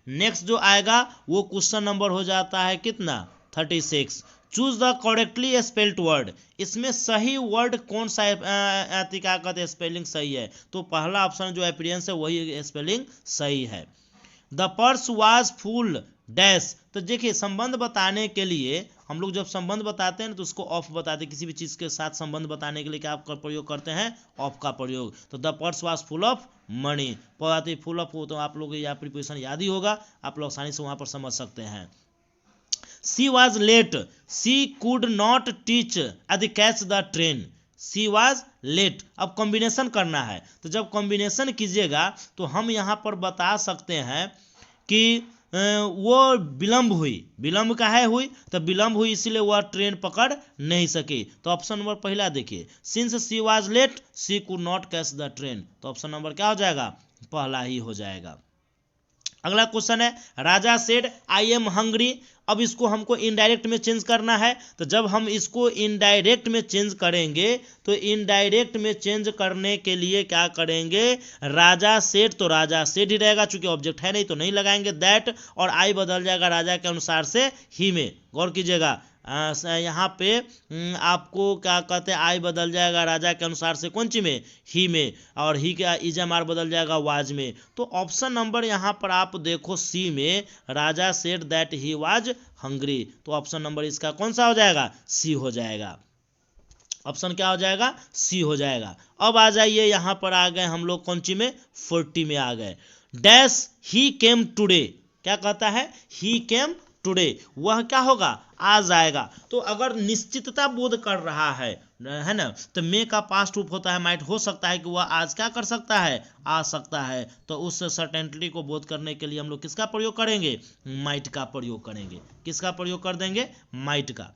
नेक्स्ट जो आएगा वो क्वेश्चन नंबर हो जाता है कितना 36। Choose the correctly spelled word, इसमें सही वर्ड कौन सा क्या कहते हैं स्पेलिंग सही है, तो पहला ऑप्शन जो अपीयरेंस है वही स्पेलिंग सही है। The purse was full dash, तो देखिए संबंध बताने के लिए हम लोग जब संबंध बताते हैं तो उसको ऑफ बताते हैं, किसी भी चीज़ के साथ संबंध बताने के लिए क्या आपका प्रयोग करते हैं, ऑफ का प्रयोग। तो the purse was full of money, पढ़ाते फुल ऑफ हो तो आप लोग या प्रीपोजिशन याद ही होगा, आप लोग आसानी से वहाँ पर समझ सकते हैं। She was late, she could not teach at catch the train, she was late. अब कॉम्बिनेशन करना है, तो जब कॉम्बिनेशन कीजिएगा तो हम यहाँ पर बता सकते हैं कि वो विलम्ब हुई, विलम्ब काहे हुई, तो विलम्ब हुई इसीलिए वह ट्रेन पकड़ नहीं सकी। तो ऑप्शन नंबर पहला देखिए, since she was late she could not catch the train, तो ऑप्शन नंबर क्या हो जाएगा, पहला ही हो जाएगा। अगला क्वेश्चन है, राजा सेड आई एम हंग्री। अब इसको हमको इनडायरेक्ट में चेंज करना है, तो जब हम इसको इनडायरेक्ट में चेंज करेंगे तो इनडायरेक्ट में चेंज करने के लिए क्या करेंगे, राजा सेड तो राजा सेड ही रहेगा, चूंकि ऑब्जेक्ट है नहीं तो नहीं लगाएंगे दैट, और आई बदल जाएगा राजा के अनुसार से ही में। गौर कीजिएगा यहाँ पे आपको क्या कहते हैं, आई बदल जाएगा राजा के अनुसार से कौन सी में, ही में, और ही का इजमार बदल जाएगा वाज में। तो ऑप्शन नंबर यहाँ पर आप देखो सी में, Raja said that he was hungry, तो ऑप्शन नंबर इसका कौन सा हो जाएगा, सी हो जाएगा। ऑप्शन क्या हो जाएगा, सी हो जाएगा। अब आ जाइए यहाँ पर आ गए हम लोग कौन सी में, 40 में आ गए। डैश ही केम टुडे, क्या कहता है, ही केम टुडे, वह क्या होगा, आ जाएगा। तो अगर निश्चितता बोध कर रहा है ना, तो मे का पास्ट रूप होता है माइट, हो सकता है कि वह आज क्या कर सकता है, आ सकता है। तो उस सर्टेनिटी को बोध करने के लिए हम लोग किसका प्रयोग करेंगे, माइट का प्रयोग करेंगे। किसका प्रयोग कर देंगे, माइट का।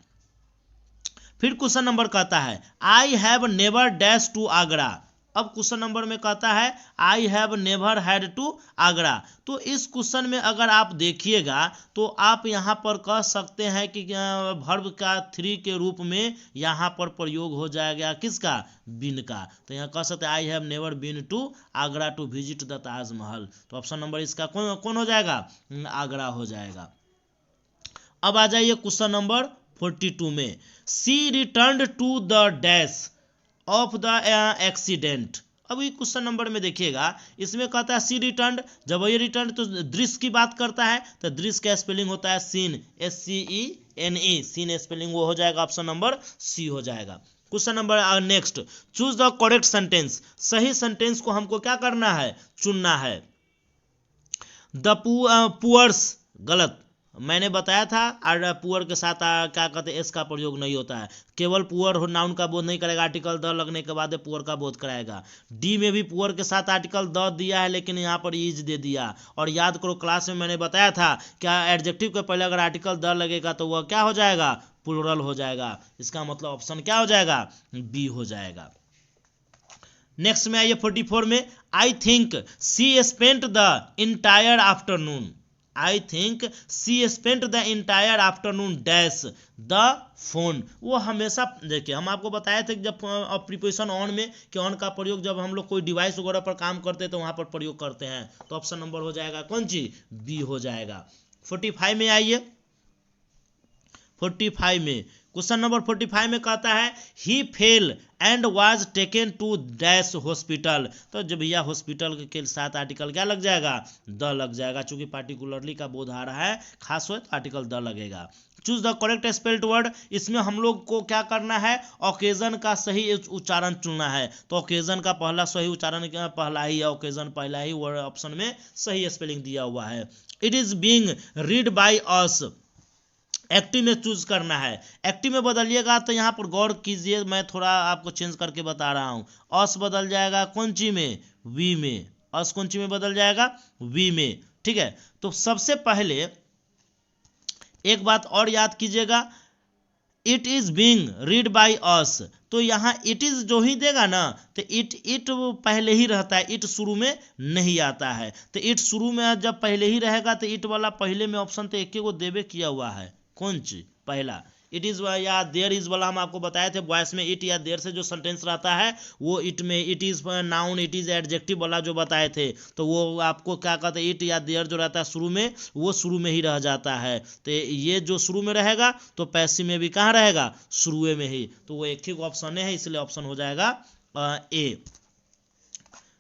फिर क्वेश्चन नंबर कहता है, I have never dash to Agra. अब क्वेश्चन नंबर में कहता है I have never had to Agra. तो इस क्वेश्चन में अगर आप देखिएगा तो आप यहाँ पर कह सकते हैं कि वर्ब का 3 के रूप में यहाँ पर प्रयोग हो जाएगा किसका, बीन का। तो यहाँ कह सकते हैं I have never been to Agra to visit the Taj Mahal. तो ऑप्शन नंबर इसका कौन हो जाएगा, आगरा हो जाएगा। अब आ जाइए क्वेश्चन नंबर 42 में, she return to the dash of the accident. अब ये क्वेश्चन नंबर में देखिएगा, इसमें कहता है सी रिटर्न, जब ये रिटर्न तो दृश्य की बात करता है, तो दृश्य का स्पेलिंग होता है सीन, SCENE, सीन स्पेलिंग वो हो जाएगा, ऑप्शन नंबर सी हो जाएगा। Question number next, choose the correct sentence, सही सेंटेंस को हमको क्या करना है, चुनना है। द पुअर्स, गलत, मैंने बताया था, और पुअर के साथ क्या कहते हैं एस का प्रयोग नहीं होता है, केवल पुअर नाउन का बोध नहीं करेगा, आर्टिकल द लगने के बाद पुअर का बोध कराएगा। डी में भी पुअर के साथ आर्टिकल द दिया है, लेकिन यहाँ पर इज दे दिया। और याद करो क्लास में मैंने बताया था क्या एडजेक्टिव के पहले अगर आर्टिकल द लगेगा तो वह क्या हो जाएगा, प्लूरल हो जाएगा। इसका मतलब ऑप्शन क्या हो जाएगा, बी हो जाएगा। नेक्स्ट में आइए 44 में, I think she spent the entire afternoon, I think she spent the entire afternoon dash the phone. वो हमेशा देखिए, हम आपको बताए थे कि जब प्रीपोजिशन ऑन में, कि ऑन का प्रयोग जब हम लोग कोई डिवाइस वगैरह पर काम करते हैं तो वहां पर प्रयोग करते हैं। तो ऑप्शन नंबर हो जाएगा कौन सी, बी हो जाएगा। 45 में आइए, 45 में क्वेश्चन नंबर 45 में कहता है he fell and was taken to dash hospital. तो जब भैया हॉस्पिटल के साथ आर्टिकल क्या लग जाएगा, द लग जाएगा, चूंकि पार्टिकुलरली का बोध आ रहा है, खास हो तो आर्टिकल द लगेगा। Choose the correct spelled word, इसमें हम लोग को क्या करना है, ओकेजन का सही उच्चारण चुनना है। तो ओकेजन का पहला सही उच्चारण पहला ही है, ओकेजन पहला ही वर्ड ऑप्शन में सही स्पेलिंग दिया हुआ है। It is being read by us, active में चूज करना है। एक्टिव में बदलिएगा तो यहाँ पर गौर कीजिए, मैं थोड़ा आपको चेंज करके बता रहा हूँ। अस बदल जाएगा कौन सी में, वी में, अस कौन सी में बदल जाएगा, वी में, ठीक है। तो सबसे पहले एक बात और याद कीजिएगा, it is being read by us, तो यहाँ इट इज जो ही देगा ना, तो इट पहले ही रहता है, इट शुरू में नहीं आता है। तो इट शुरू में जब पहले ही रहेगा तो इट वाला पहले में ऑप्शन तो एक को देवे किया हुआ है, कौन सी, पहला, इट इज या देयर इज वाला हम आपको बताए थे, वॉइस में इट या देयर से जो सेंटेंस रहता है वो इट में it is noun, it is adjective वाला जो बताए थे, तो वो आपको क्या कहते हैं, इट या देयर जो रहता है शुरू में, वो शुरू में ही रह जाता है। तो ये जो शुरू में रहेगा तो पैसिव में भी कहाँ रहेगा, शुरू में ही, तो वो एक ही ऑप्शन है, इसलिए ऑप्शन हो जाएगा ए।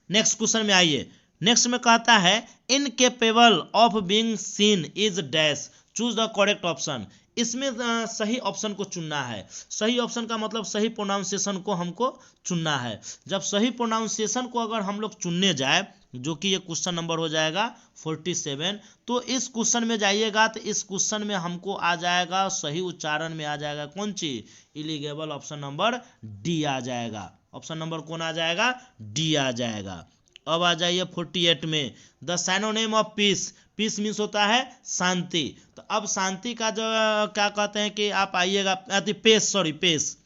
नेक्स्ट क्वेश्चन में आइए। नेक्स्ट में कहता है incapable of being seen is dash, choose the correct option. इसमें सही ऑप्शन को चुनना है। सही ऑप्शन का मतलब सही प्रोनाउंसिएशन को हमको चुनना है। जब सही प्रोनाउंसिएशन को अगर हम लोग चुनने जाए, जो कि ये क्वेश्चन नंबर हो जाएगा 47, तो इस क्वेश्चन में जाइएगा तो इस क्वेश्चन में हमको आ जाएगा सही उच्चारण में आ जाएगा कौन चीज, इलिगेबल, ऑप्शन नंबर डी आ जाएगा। ऑप्शन नंबर कौन आ जाएगा, डी आ जाएगा। अब आ जाइए 48 में, the synonym of peace, peace means होता है शांति। तो अब शांति का जो क्या कहते हैं कि आप आइएगा पेस, सॉरी पेस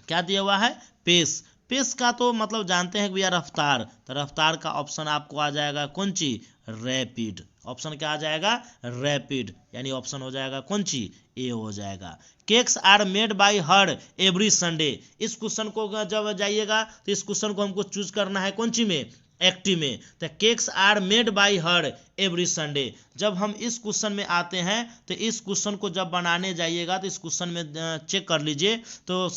क्या दिया हुआ है, पेस। पेस का तो मतलब जानते हैं कि भैया रफ्तार, तो रफ्तार का ऑप्शन आपको आ जाएगा कौन ची, रैपिड। ऑप्शन क्या आ जाएगा, रैपिड, यानी ऑप्शन हो जाएगा कौन ची, ए हो जाएगा। Cakes are made by her every Sunday, इस क्वेश्चन को जब जाइएगा तो इस क्वेश्चन को हमको चूज करना है कौन ची में, एक्टिव में। तो cakes are made by her every Sunday, जब हम इस क्वेश्चन में आते हैं तो इस क्वेश्चन को जब बनाने जाइएगा तो इस क्वेश्चन में चेक कर लीजिए, तो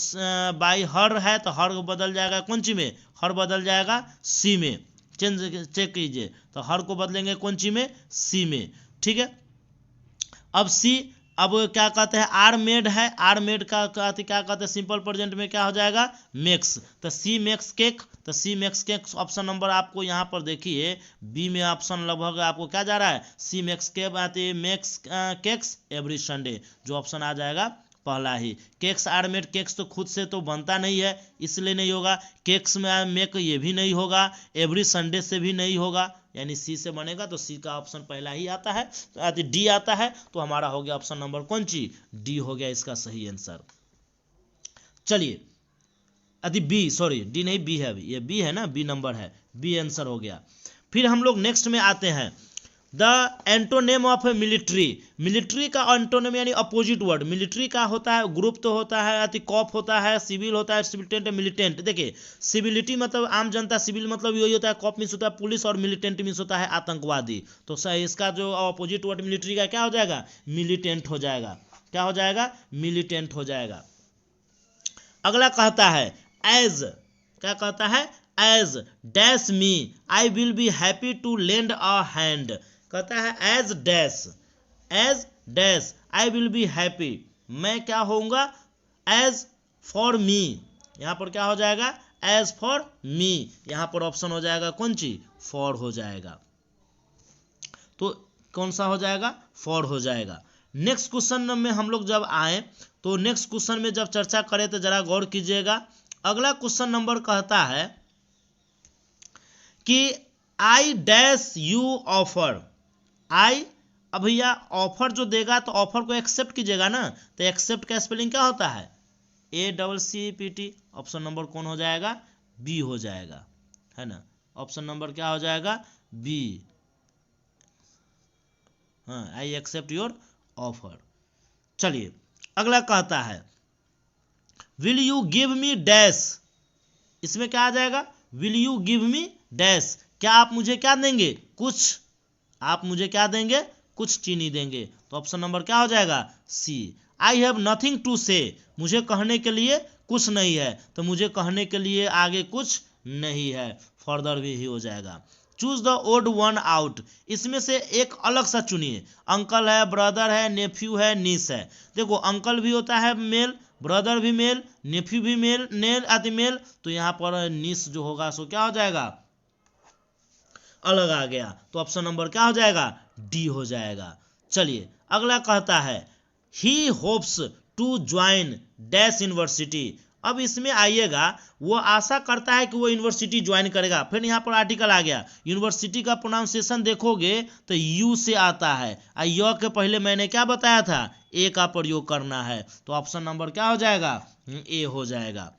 बाय हर है तो हर बदल जाएगा कौन सी में, हर बदल जाएगा सी में, चेक कीजिए, तो हर को बदलेंगे कौन सी में, सी में, ठीक है। अब सी, अब क्या कहते हैं, आर मेड है, आर मेड का क्या कहते हैं, सिंपल प्रेजेंट में क्या हो जाएगा, मेक्स, तो सी मेक्स केक, तो सी मेक्स केक ऑप्शन नंबर आपको यहाँ पर देखिए बी में ऑप्शन लगभग आपको क्या जा रहा है, सी मेक्स के मेक्स केक्स एवरी संडे, जो ऑप्शन आ जाएगा पहला ही। केक्स आर मेड, केक्स तो खुद से तो बनता नहीं है इसलिए नहीं होगा, केक्स में मेक ये भी नहीं होगा, एवरी संडे से भी नहीं होगा, यानी सी से बनेगा, तो सी का ऑप्शन पहला ही आता है, तो डी आता है, तो हमारा हो गया ऑप्शन नंबर कौन सी, डी हो गया इसका सही आंसर। चलिए बी, सॉरी डी नहीं बी है, ये बी है ना, बी नंबर है, बी आंसर हो गया। फिर हम लोग नेक्स्ट में आते हैं, the antonym of military, military का एंटोनेम यानी अपोजिट वर्ड, मिलिट्री का होता है ग्रुप तो होता है, कॉप होता है, सिविल होता है, सिविलिटेंट, मिलिटेंट। देखिए सिविलिटी मतलब आम जनता, सिविल मतलब यही होता है, कॉप मीन्स होता है पुलिस, और मिलिटेंट मीन्स होता है आतंकवादी। तो इसका जो अपोजिट वर्ड मिलिट्री का क्या हो जाएगा, मिलिटेंट हो जाएगा। क्या हो जाएगा, मिलिटेंट हो जाएगा। अगला कहता है एज, क्या कहता है, as dash me I will be happy to lend a hand, कहता है as dash I will be happy, मैं क्या होऊंगा, एज फॉर मी, यहां पर क्या हो जाएगा, एज फॉर मी, यहां पर ऑप्शन हो जाएगा कौन सी, फॉर हो जाएगा, तो कौन सा हो जाएगा, फॉर हो जाएगा। नेक्स्ट क्वेश्चन में हम लोग जब आए तो नेक्स्ट क्वेश्चन में जब चर्चा करें तो जरा गौर कीजिएगा। अगला क्वेश्चन नंबर कहता है कि आई डैश यू ऑफर, आई, अब भैया ऑफर जो देगा तो ऑफर को एक्सेप्ट कीजिएगा ना, तो एक्सेप्ट का स्पेलिंग क्या होता है, ACCEPT, ऑप्शन नंबर कौन हो जाएगा, बी हो जाएगा, है ना, ऑप्शन नंबर क्या हो जाएगा, बी, हाँ, आई एक्सेप्ट योर ऑफर। चलिए अगला कहता है will you give me dash, इसमें क्या आ जाएगा, will you give me dash, क्या आप मुझे क्या देंगे, कुछ, आप मुझे क्या देंगे, कुछ चीनी देंगे, तो ऑप्शन नंबर क्या हो जाएगा, सी। आई हैव नथिंग टू से, मुझे कहने के लिए कुछ नहीं है, तो मुझे कहने के लिए आगे कुछ नहीं है, फर्दर भी ही हो जाएगा। Choose the odd one out, इसमें से एक अलग सा चुनिए, अंकल है, ब्रदर है, नेफ्यू है, नीस है। देखो अंकल भी होता है मेल, ब्रदर भी मेल, नेफ्यू भी मेल, नेल आदि मेल, तो यहाँ पर नीस जो होगा सो क्या हो जाएगा, अलग आ गया, तो ऑप्शन नंबर क्या हो जाएगा, डी हो जाएगा। चलिए अगला कहता है he hopes to join dash university, अब इसमें आइएगा वो आशा करता है कि वो यूनिवर्सिटी ज्वाइन करेगा, फिर यहाँ पर आर्टिकल आ गया, यूनिवर्सिटी का प्रोनाउंसिएशन देखोगे तो यू से आता है, य के पहले मैंने क्या बताया था, ए का प्रयोग करना है, तो ऑप्शन नंबर क्या हो जाएगा, ए हो जाएगा।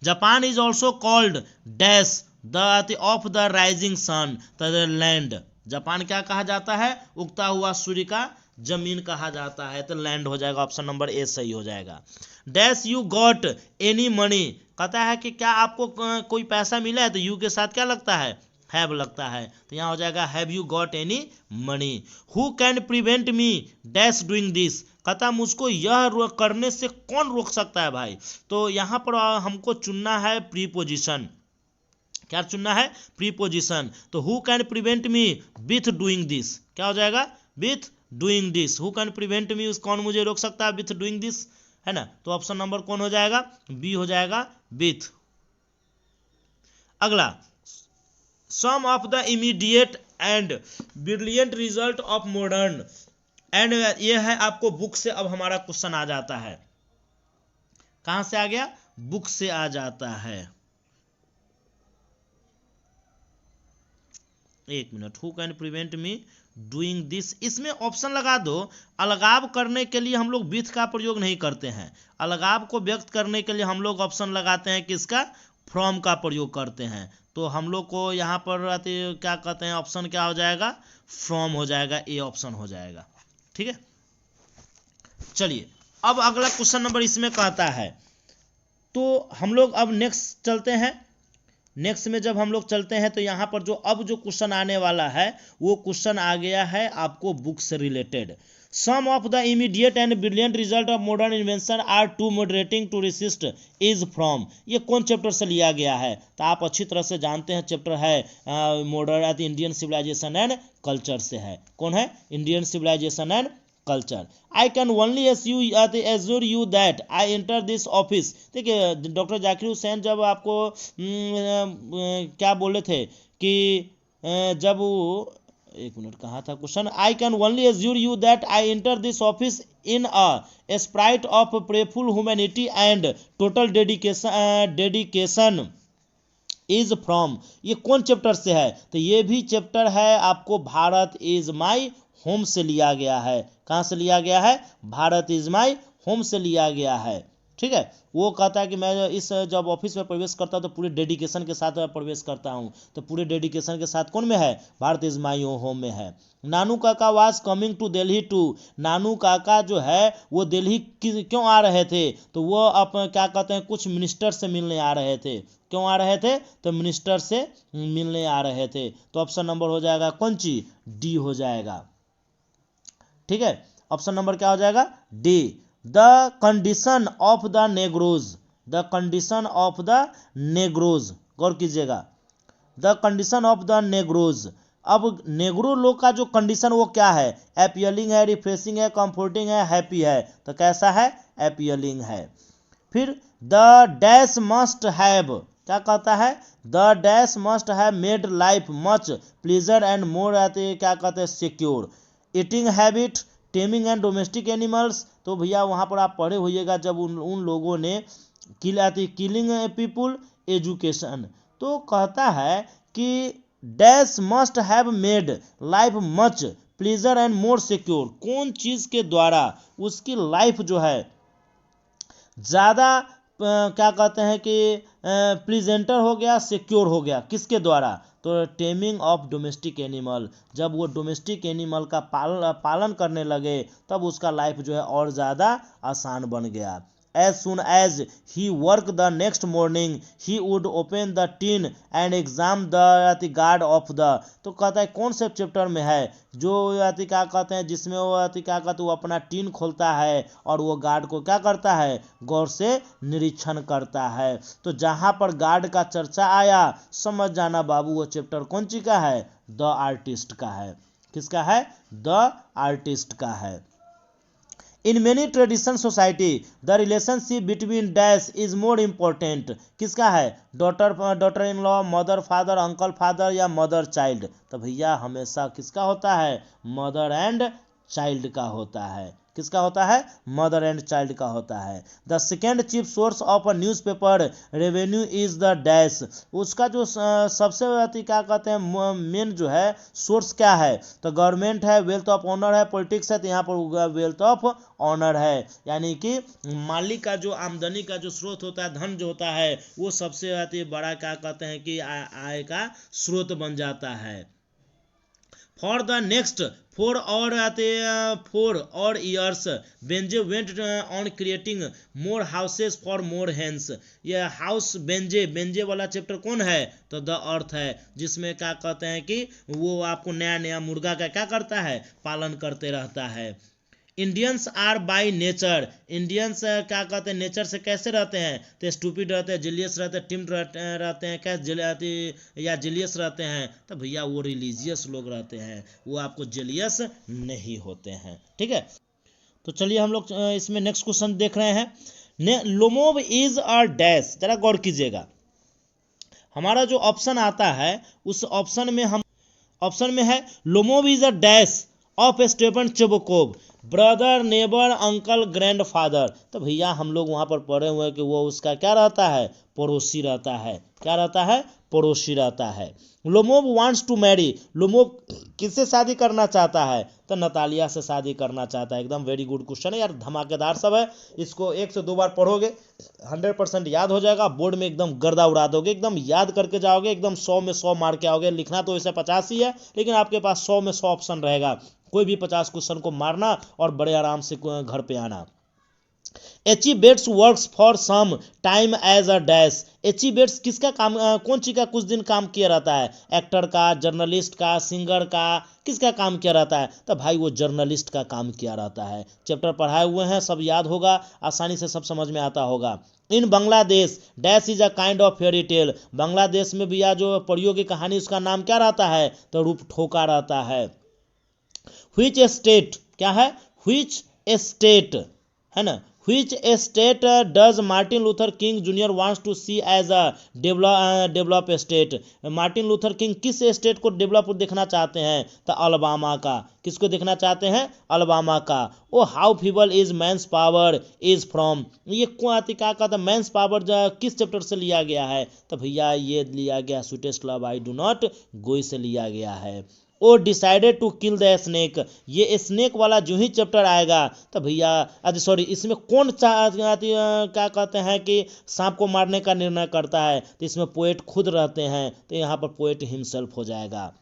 Japan is also called dash the of the rising sun, the land, Japan क्या कहा जाता है, उगता हुआ सूर्य का जमीन कहा जाता है, तो लैंड हो जाएगा, ऑप्शन नंबर ए सही हो जाएगा। Dash you got any money, कहता है कि क्या आपको कोई पैसा मिला है, तो यू के साथ क्या लगता है, हैव लगता है, तो यहाँ हो जाएगा have you got any money. Who can prevent me dash doing this, कहता मुझको यह करने से कौन रोक सकता है भाई, तो यहाँ पर हमको चुनना है प्रीपोजिशन। क्या चुनना है, प्रीपोजिशन। तो who can prevent me with doing this, क्या हो जाएगा, with doing this. Who can prevent me, कौन मुझे रोक सकता है विथ डूइंग दिस, है ना, तो ऑप्शन नंबर कौन हो जाएगा, बी हो जाएगा, विथ। अगला, some of the immediate and brilliant result of modern and, ये है आपको बुक से, अब हमारा क्वेश्चन आ जाता है, कहां से आ गया, बुक से आ जाता है। एक minute, who can prevent me doing this, इसमें ऑप्शन लगा दो। अलगाव करने के लिए हम लोग विथ का प्रयोग नहीं करते हैं, अलगाव को व्यक्त करने के लिए हम लोग ऑप्शन लगाते हैं किसका, फ्रॉम का प्रयोग करते हैं। तो हम लोग को यहाँ पर क्या कहते हैं, ऑप्शन क्या हो जाएगा, फ्रॉम हो जाएगा, ए ऑप्शन हो जाएगा। ठीक है, चलिए अब अगला क्वेश्चन नंबर इसमें कहता है, तो हम लोग अब नेक्स्ट चलते हैं। नेक्स्ट में जब हम लोग चलते हैं तो यहाँ पर जो अब जो क्वेश्चन आने वाला है वो क्वेश्चन आ गया है आपको बुक से related. Some of the immediate and brilliant result of modern invention are to moderating to resist is from, ये कौन चैप्टर से लिया गया है, तो आप अच्छी तरह से जानते हैं चैप्टर है modern Indian civilization and culture से है। कौन है, Indian civilization and culture. I can only assure you that I enter this office, देखिए डॉक्टर जाकिर हुसैन जब आपको क्या बोले थे कि जब वो, एक मिनट कहाँ था question, I can only assure you that I enter this office in a spirit of prayerful humanity and total dedication is from, ये कौन चैप्टर से है, तो ये भी चैप्टर है आपको भारत इज माई होम से लिया गया है। कहाँ से लिया गया है, भारत इज माई होम से लिया गया है। ठीक है, वो कहता है कि मैं इस जब ऑफिस में प्रवेश करता हूँ तो पूरे डेडिकेशन के साथ प्रवेश करता हूँ, तो पूरे डेडिकेशन के साथ कौन में है, भारत इज माई होम में है। Nanu Kaka was coming to Delhi to, Nanu Kaka जो है वो दिल्ली क्यों आ रहे थे, तो वो क्या कहते हैं कुछ मिनिस्टर से मिलने आ रहे थे। क्यों आ रहे थे, तो मिनिस्टर से मिलने आ रहे थे। तो ऑप्शन नंबर हो जाएगा कौन सी, डी हो जाएगा। ठीक है, ऑप्शन नंबर क्या हो जाएगा, D. The condition of the negroes, the condition of the negroes, गौर कीजिएगा, the condition of the negroes. अब नेग्रो लोग का जो कंडीशन वो क्या है, अपीलिंग है, रिफ्रेशिंग है, कंफर्टिंग है, हैप्पी है, तो कैसा है, अपीलिंग है। फिर द डैश मस्ट हैव, क्या कहता है, the dash must have made life much pleaser and more क्या कहते हैं secure. Eating habit, taming and domestic animals, तो भैया वहाँ पर आप पढ़े होइएगा जब उन लोगों ने किलिंग पीपुल, एजुकेशन। तो कहता है कि dash must have made life much pleaser and more secure, कौन चीज़ के द्वारा उसकी लाइफ जो है ज़्यादा क्या कहते हैं कि प्लीजेंटर हो गया, सिक्योर हो गया, किसके द्वारा, तो टेमिंग ऑफ डोमेस्टिक एनिमल, जब वो डोमेस्टिक एनिमल का पालन करने लगे तब उसका लाइफ जो है और ज़्यादा आसान बन गया। As soon as he worked the next morning, he would open the tin and examine the guard of the, तो कहता है कौन से चैप्टर में है जो क्या कहते हैं जिसमें वो क्या कहते हैं वो अपना टीन खोलता है और वो गार्ड को क्या करता है, गौर से निरीक्षण करता है। तो जहाँ पर गार्ड का चर्चा आया समझ जाना बाबू वो चैप्टर कौन सी का है, द आर्टिस्ट का है। किसका है, द आर्टिस्ट का है। In many tradition society, the relationship between dash is more important, किसका है, daughter in law, mother father, uncle father या मदर चाइल्ड, तो भैया हमेशा किसका होता है, मदर एंड चाइल्ड का होता है। किसका होता है, मदर एंड चाइल्ड का होता है। The second chief source of a newspaper revenue is the dash, उसका जो सबसे क्या कहते हैं मेन जो है सोर्स क्या है, तो गवर्नमेंट है, वेल्थ ऑफ ऑनर है, पॉलिटिक्स है, तो यहाँ पर वेल्थ ऑफ ऑनर है, यानी कि मालिक का जो आमदनी का जो स्रोत होता है, धन जो होता है वो सबसे बड़ा क्या कहते हैं कि आय का स्रोत बन जाता है। For the next 4 years Benje went on creating more houses for more hens. ये हाउस बेंजे वाला चैप्टर कौन है? तो द अर्थ है, जिसमें क्या कहते हैं कि वो आपको नया नया मुर्गा का क्या करता है? पालन करते रहता है। Indians are by nature, Indians क्या कहते हैं नेचर से कैसे रहते हैं? तो स्टूपिड रहते हैं, जेलियस रहते हैं, टिम्ड रहते हैं, कैसे या जेलियस रहते हैं? तो भैया वो रिलीजियस लोग रहते हैं, वो आपको जेलियस नहीं होते हैं। ठीक है, तो चलिए हम लोग इसमें नेक्स्ट क्वेश्चन देख रहे हैं। लोमोव इज अ डैश, जरा गौर कीजिएगा। हमारा जो ऑप्शन आता है उस ऑप्शन में है Lomov is a dash of Stepan Chubukov, brother, neighbour, uncle, grandfather. तो भैया हम लोग वहाँ पर पढ़े हुए हैं कि वो उसका क्या रहता है? पड़ोसी रहता है। क्या रहता है? पड़ोसी रहता है। Lomov wants to marry, Lomov किससे शादी करना चाहता है? तो नतालिया से शादी करना चाहता है। एकदम वेरी गुड क्वेश्चन है यार, धमाकेदार सब है। इसको 1 से 2 बार पढ़ोगे 100% याद हो जाएगा, बोर्ड में एकदम गर्दा उड़ा दोगे, एकदम याद करके जाओगे, एकदम 100 में 100 मार के आओगे। लिखना तो वैसे 50 ही है, लेकिन आपके पास 100 में 100 ऑप्शन रहेगा, कोई भी 50 क्वेश्चन को मारना और बड़े आराम से घर पे आना। एची बेट्स works for some time as a dash, एची बेट्स किसका काम, कौन चीज का कुछ दिन काम किया रहता है? एक्टर का, जर्नलिस्ट का, सिंगर का, किसका काम किया रहता है? तो भाई वो जर्नलिस्ट का काम किया रहता है। चैप्टर पढ़ाए हुए हैं, सब याद होगा, आसानी से सब समझ में आता होगा। In Bangladesh dash is a kind of fairy tale, Bangladesh में भी यह जो परियों की कहानी उसका नाम क्या रहता है? तो रूप ठोका रहता है। व्हिच स्टेट, क्या है? व्हिच स्टेट है ना, which state does Martin Luther King junior wants to see as a develop state, Martin Luther King किस स्टेट को डेवलप देखना चाहते हैं? तो अलबामा का। किसको देखना चाहते हैं? अलबामा का। O how feeble is man's power is from, ये क्या कहता है? मैंस पावर किस चैप्टर से लिया गया है? तो भैया ये लिया गया sweetest love I do not go से लिया गया है। O decided to kill the snake, ये स्नेक वाला जो ही चैप्टर आएगा तो भैया सॉरी इसमें कौन क्या कहते हैं कि सांप को मारने का निर्णय करता है? तो इसमें पोएट खुद रहते हैं, तो यहाँ पर पोएट हिमसेल्फ हो जाएगा।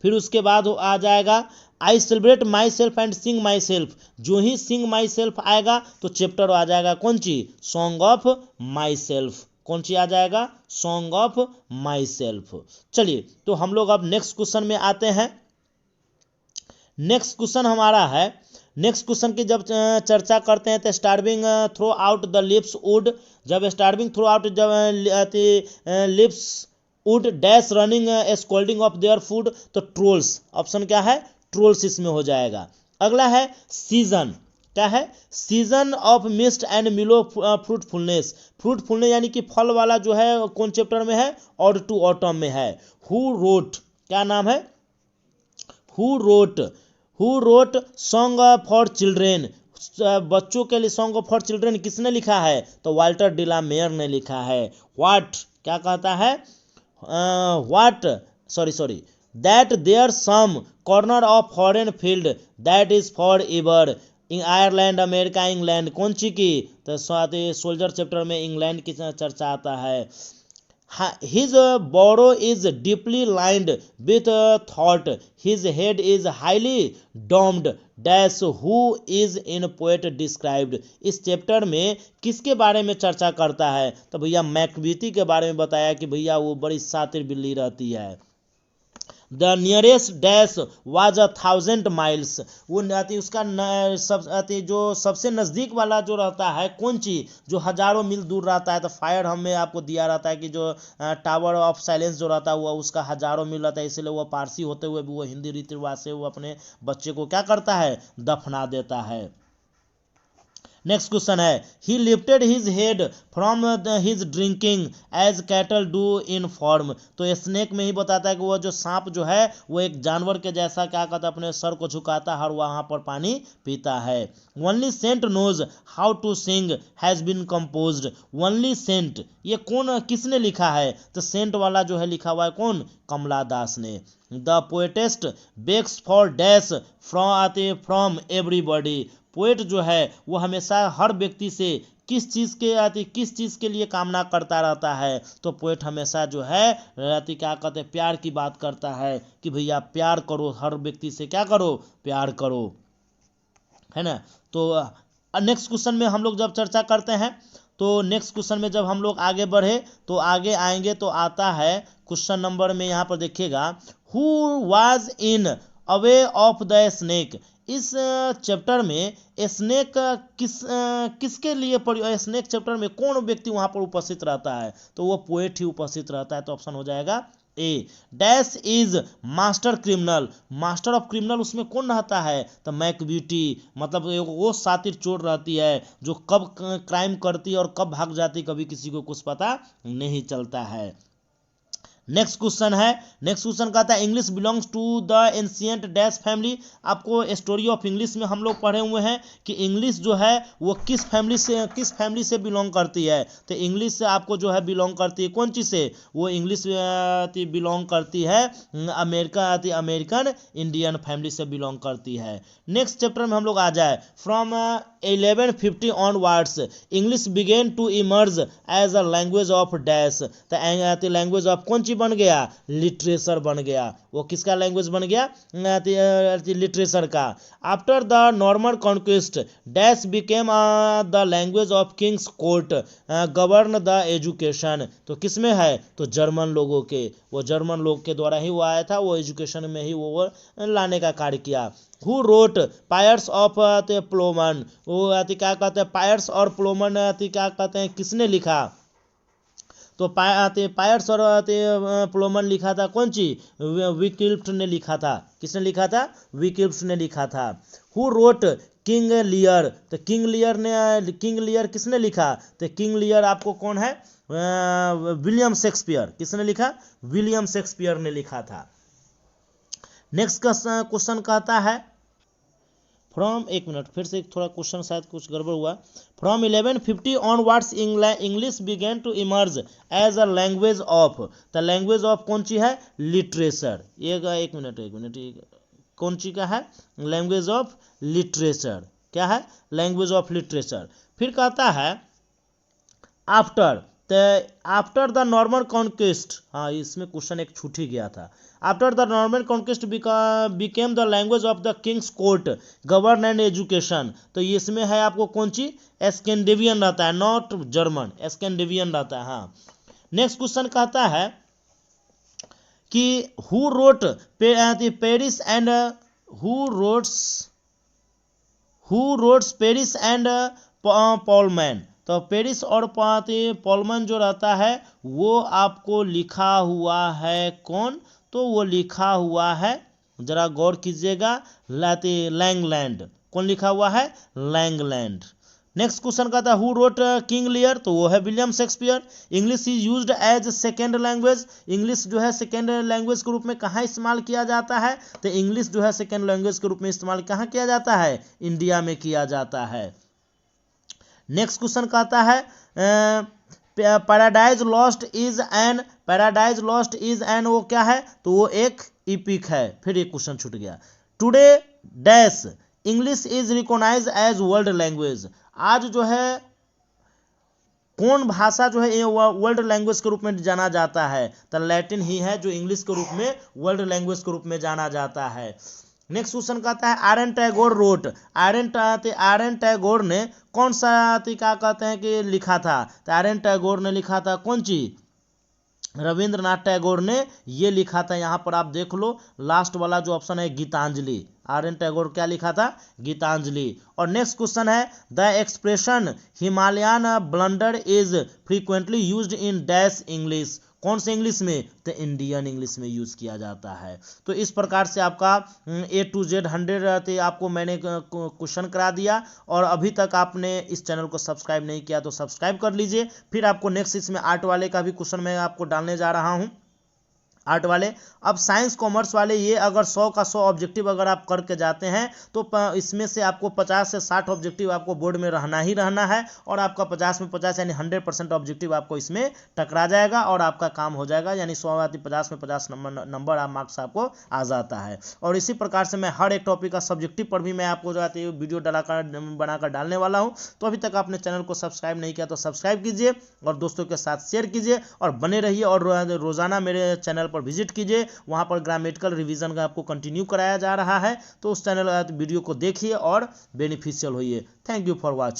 फिर उसके बाद आ जाएगा I celebrate my self and Singh my self, जो ही सिंग माई सेल्फ आएगा तो चैप्टर आ जाएगा कौन सी? Song of myself. कौन सी आ जाएगा? Song of myself. चलिए तो हम लोग अब नेक्स्ट क्वेश्चन में आते हैं। नेक्स्ट क्वेश्चन हमारा है, नेक्स्ट क्वेश्चन की जब चर्चा करते हैं तो starving throw out the lips would, जब स्टार्विंग थ्रो आउट जब lips would dash running scolding of their food, तो ट्रोल्स, ऑप्शन क्या है? ट्रोल्स इसमें हो जाएगा। अगला है सीजन, क्या है? सीजन ऑफ मिस्ट एंड मिलो फ्रूटफुलनेस, फ्रूटफुलनेस यानी कि फल वाला जो है कौन चैप्टर में है? और टू ऑटम में है। हु रोट, क्या नाम है? Who wrote song for children, बच्चों के लिए सॉन्ग फॉर चिल्ड्रेन किसने लिखा है? तो वाल्टर डिला मेयर ने लिखा है। व्हाट, क्या कहता है? What sorry that there some corner of foreign field that is for ever, Ireland, America, England, कौन सी की? तो सोल्जर चैप्टर में इंग्लैंड की चर्चा आता है। His brow is deeply lined with thought, his head is highly domed dash who is in poet described, इस चैप्टर में किसके बारे में चर्चा करता है? तो भैया मैकबीथी के बारे में बताया कि भैया वो बड़ी शातिर बिल्ली रहती है। The nearest dash was 1000 miles, वो उसका जो सबसे नज़दीक वाला जो रहता है कौन चीज? जो हजारों मील दूर रहता है। तो फायर हमें आपको दिया रहता है कि जो टावर ऑफ साइलेंस जो रहता है वो उसका हजारों मील रहता है, इसलिए वो पारसी होते हुए भी वो हिंदी रीति रिवाज से वो अपने बच्चे को क्या करता है? दफना देता है। नेक्स्ट क्वेश्चन है he lifted his head from his drinking as cattle do in form, तो स्नेक में ही बताता है कि वो जो सांप जो है वो एक जानवर के जैसा क्या कहता है अपने सर को झुकाता है और वहां पर पानी पीता है। Only saint knows how to sing has been composed, only saint ये कौन किसने लिखा है? तो सेंट वाला जो है लिखा हुआ है कौन? कमला दास ने। The poetess begs for dash from everybody, poet जो है वो हमेशा हर व्यक्ति से किस चीज़ के लिए कामना करता रहता है? तो पोएट हमेशा जो है क्या कहते हैं, प्यार की बात करता है कि भैया प्यार करो, हर व्यक्ति से क्या करो, प्यार करो, है ना। तो नेक्स्ट क्वेश्चन में हम लोग जब चर्चा करते हैं, तो नेक्स्ट क्वेश्चन में जब हम लोग आगे बढ़े तो आगे आएंगे तो आता है क्वेश्चन नंबर में, यहाँ पर देखिएगा, who was in away of the snake. इस चैप्टर में स्नेक किसके लिए स्नेक चैप्टर में कौन व्यक्ति वहां पर उपस्थित रहता है? तो वो पोएट ही उपस्थित रहता है। तो ऑप्शन हो जाएगा A. Dash is master criminal. Master of criminal उसमें कौन रहता है? तो मैकब्यूटी, मतलब वो सातिर चोर रहती है जो कब क्राइम करती है और कब भाग जाती, कभी किसी को कुछ पता नहीं चलता है। नेक्स्ट क्वेश्चन है, नेक्स्ट क्वेश्चन कहता है English belongs to the ancient dash family. आपको स्टोरी ऑफ इंग्लिश में हम लोग पढ़े हुए हैं कि इंग्लिश जो है वो किस फैमिली से बिलोंग करती है। तो इंग्लिश से आपको जो है बिलोंग करती है कौन चीज़ से? वो इंग्लिश बिलोंग करती है अमेरिकन इंडियन फैमिली से बिलोंग करती है। नेक्स्ट चैप्टर में हम लोग आ जाए, from 1150 onwards English begin to emerge as a language of dash. तो लैंग्वेज ऑफ कौन सी बन गया? लिटरेचर बन गया। वो किसका लैंग्वेज बन गया? लिटरेचर का। After the Norman conquest dash became the language of Kings court govern the education. तो किस में है? तो जर्मन लोगों के, वो जर्मन लोग के द्वारा ही वो आया था, वो एजुकेशन में ही वो लाने का कार्य किया। Who wrote Piers of Plowman. वो क्या कहते हैं, पायर्स और प्लोमन क्या कहते हैं, किसने लिखा? तो पायर्स और प्लोमन लिखा था कौन सी? विकिल्फ्ट ने लिखा था। किसने लिखा था? विकिल्फ्ट ने लिखा था। Who wrote King Lear. तो किंग लियर किसने लिखा? तो किंग लियर आपको कौन है? William Shakespeare. किसने लिखा? विलियम शेक्सपियर ने लिखा था। नेक्स्ट क्वेश्चन कहता है फ्रॉम, एक मिनट फिर से थोड़ा क्वेश्चन शायद कुछ गड़बड़ हुआ। From 1150 onwards English begin to emerge as a language of. The language of कौन सी है? लिटरेचर। एक मिनट कौन सी का है? Language of literature. क्या है? Language of literature. फिर कहता है आफ्टर द नॉर्मन कॉन्क्वेस्ट। हाँ, इसमें क्वेश्चन एक छूट ही गया था। After the Norman conquest became the language of the Kings court govern and education. तो इसमें है आपको कौन सी? स्कैंडिनेवियन रहता है, नॉट जर्मन, स्कैंडिनेवियन रहता है। हाँ। नेक्स्ट क्वेश्चन कहता है कि who wrote Piers and who wrotes Piers and Plowman. तो पेरिस और पॉलमैन जो रहता है वो आपको लिखा हुआ है कौन? तो वो लिखा हुआ है, जरा गौर कीजिएगा, लैंगलैंड। कौन लिखा हुआ है? लैंगलैंड। नेक्स्ट क्वेश्चन कहता है हु रोट किंग लियर। तो वो है William Shakespeare. English is used as second language. English जो है सेकेंड लैंग्वेज के रूप में कहाँ इस्तेमाल किया जाता है? तो इंग्लिश जो है सेकेंड लैंग्वेज के रूप में इस्तेमाल कहाँ किया जाता है? इंडिया में किया जाता है। नेक्स्ट क्वेश्चन कहता है पैराडाइज लॉस्ट इज एन वो क्या है? तो वो एक इपिक है। फिर एक क्वेश्चन छूट गया। Today dash English is recognise as world language. आज जो है कौन भाषा जो है ये वर्ल्ड लैंग्वेज के रूप में जाना जाता है? तो लैटिन ही है जो इंग्लिश के रूप में वर्ल्ड लैंग्वेज के रूप में जाना जाता है। नेक्स्ट क्वेश्चन कहता है iron Tagore wrote. Iron Tagore ने कौन सा क्या कहते हैं कि लिखा था? तो आयरन टैगोर ने लिखा था कौन सी? रविंद्रनाथ टैगोर ने ये लिखा था। यहाँ पर आप देख लो, लास्ट वाला जो ऑप्शन है गीतांजलि। आयरन टैगोर क्या लिखा था? गीतांजलि। और नेक्स्ट क्वेश्चन है the expression Himalayan blunder is frequently used in dash English. कौन से इंग्लिश में? तो इंडियन इंग्लिश में यूज किया जाता है। तो इस प्रकार से आपका A to Z 100 आपको मैंने क्वेश्चन करा दिया। और अभी तक आपने इस चैनल को सब्सक्राइब नहीं किया तो सब्सक्राइब कर लीजिए। फिर आपको नेक्स्ट इसमें आर्ट वाले का भी क्वेश्चन मैं आपको डालने जा रहा हूँ। आर्ट वाले। अब साइंस कॉमर्स वाले ये अगर 100 का 100 ऑब्जेक्टिव अगर आप करके जाते हैं तो इसमें से आपको 50 से 60 ऑब्जेक्टिव आपको बोर्ड में रहना ही रहना है, और आपका 50 में 50 यानी 100% ऑब्जेक्टिव आपको इसमें टकरा जाएगा और आपका काम हो जाएगा, यानी 100 में 50 नंबर आप मार्क्स आपको आ जाता है। और इसी प्रकार से मैं हर एक टॉपिक का सब्जेक्टिव पर भी मैं आपको जो है वीडियो बनाकर डालने वाला हूँ। तो अभी तक आपने चैनल को सब्सक्राइब नहीं किया तो सब्सक्राइब कीजिए और दोस्तों के साथ शेयर कीजिए और बने रहिए, और रोजाना मेरे चैनल पर विजिट कीजिए, वहाँ पर ग्रामेटिकल रिवीजन का आपको कंटिन्यू कराया जा रहा है। तो उस चैनल वीडियो को देखिए और बेनिफिशियल होइए। Thank you for watching.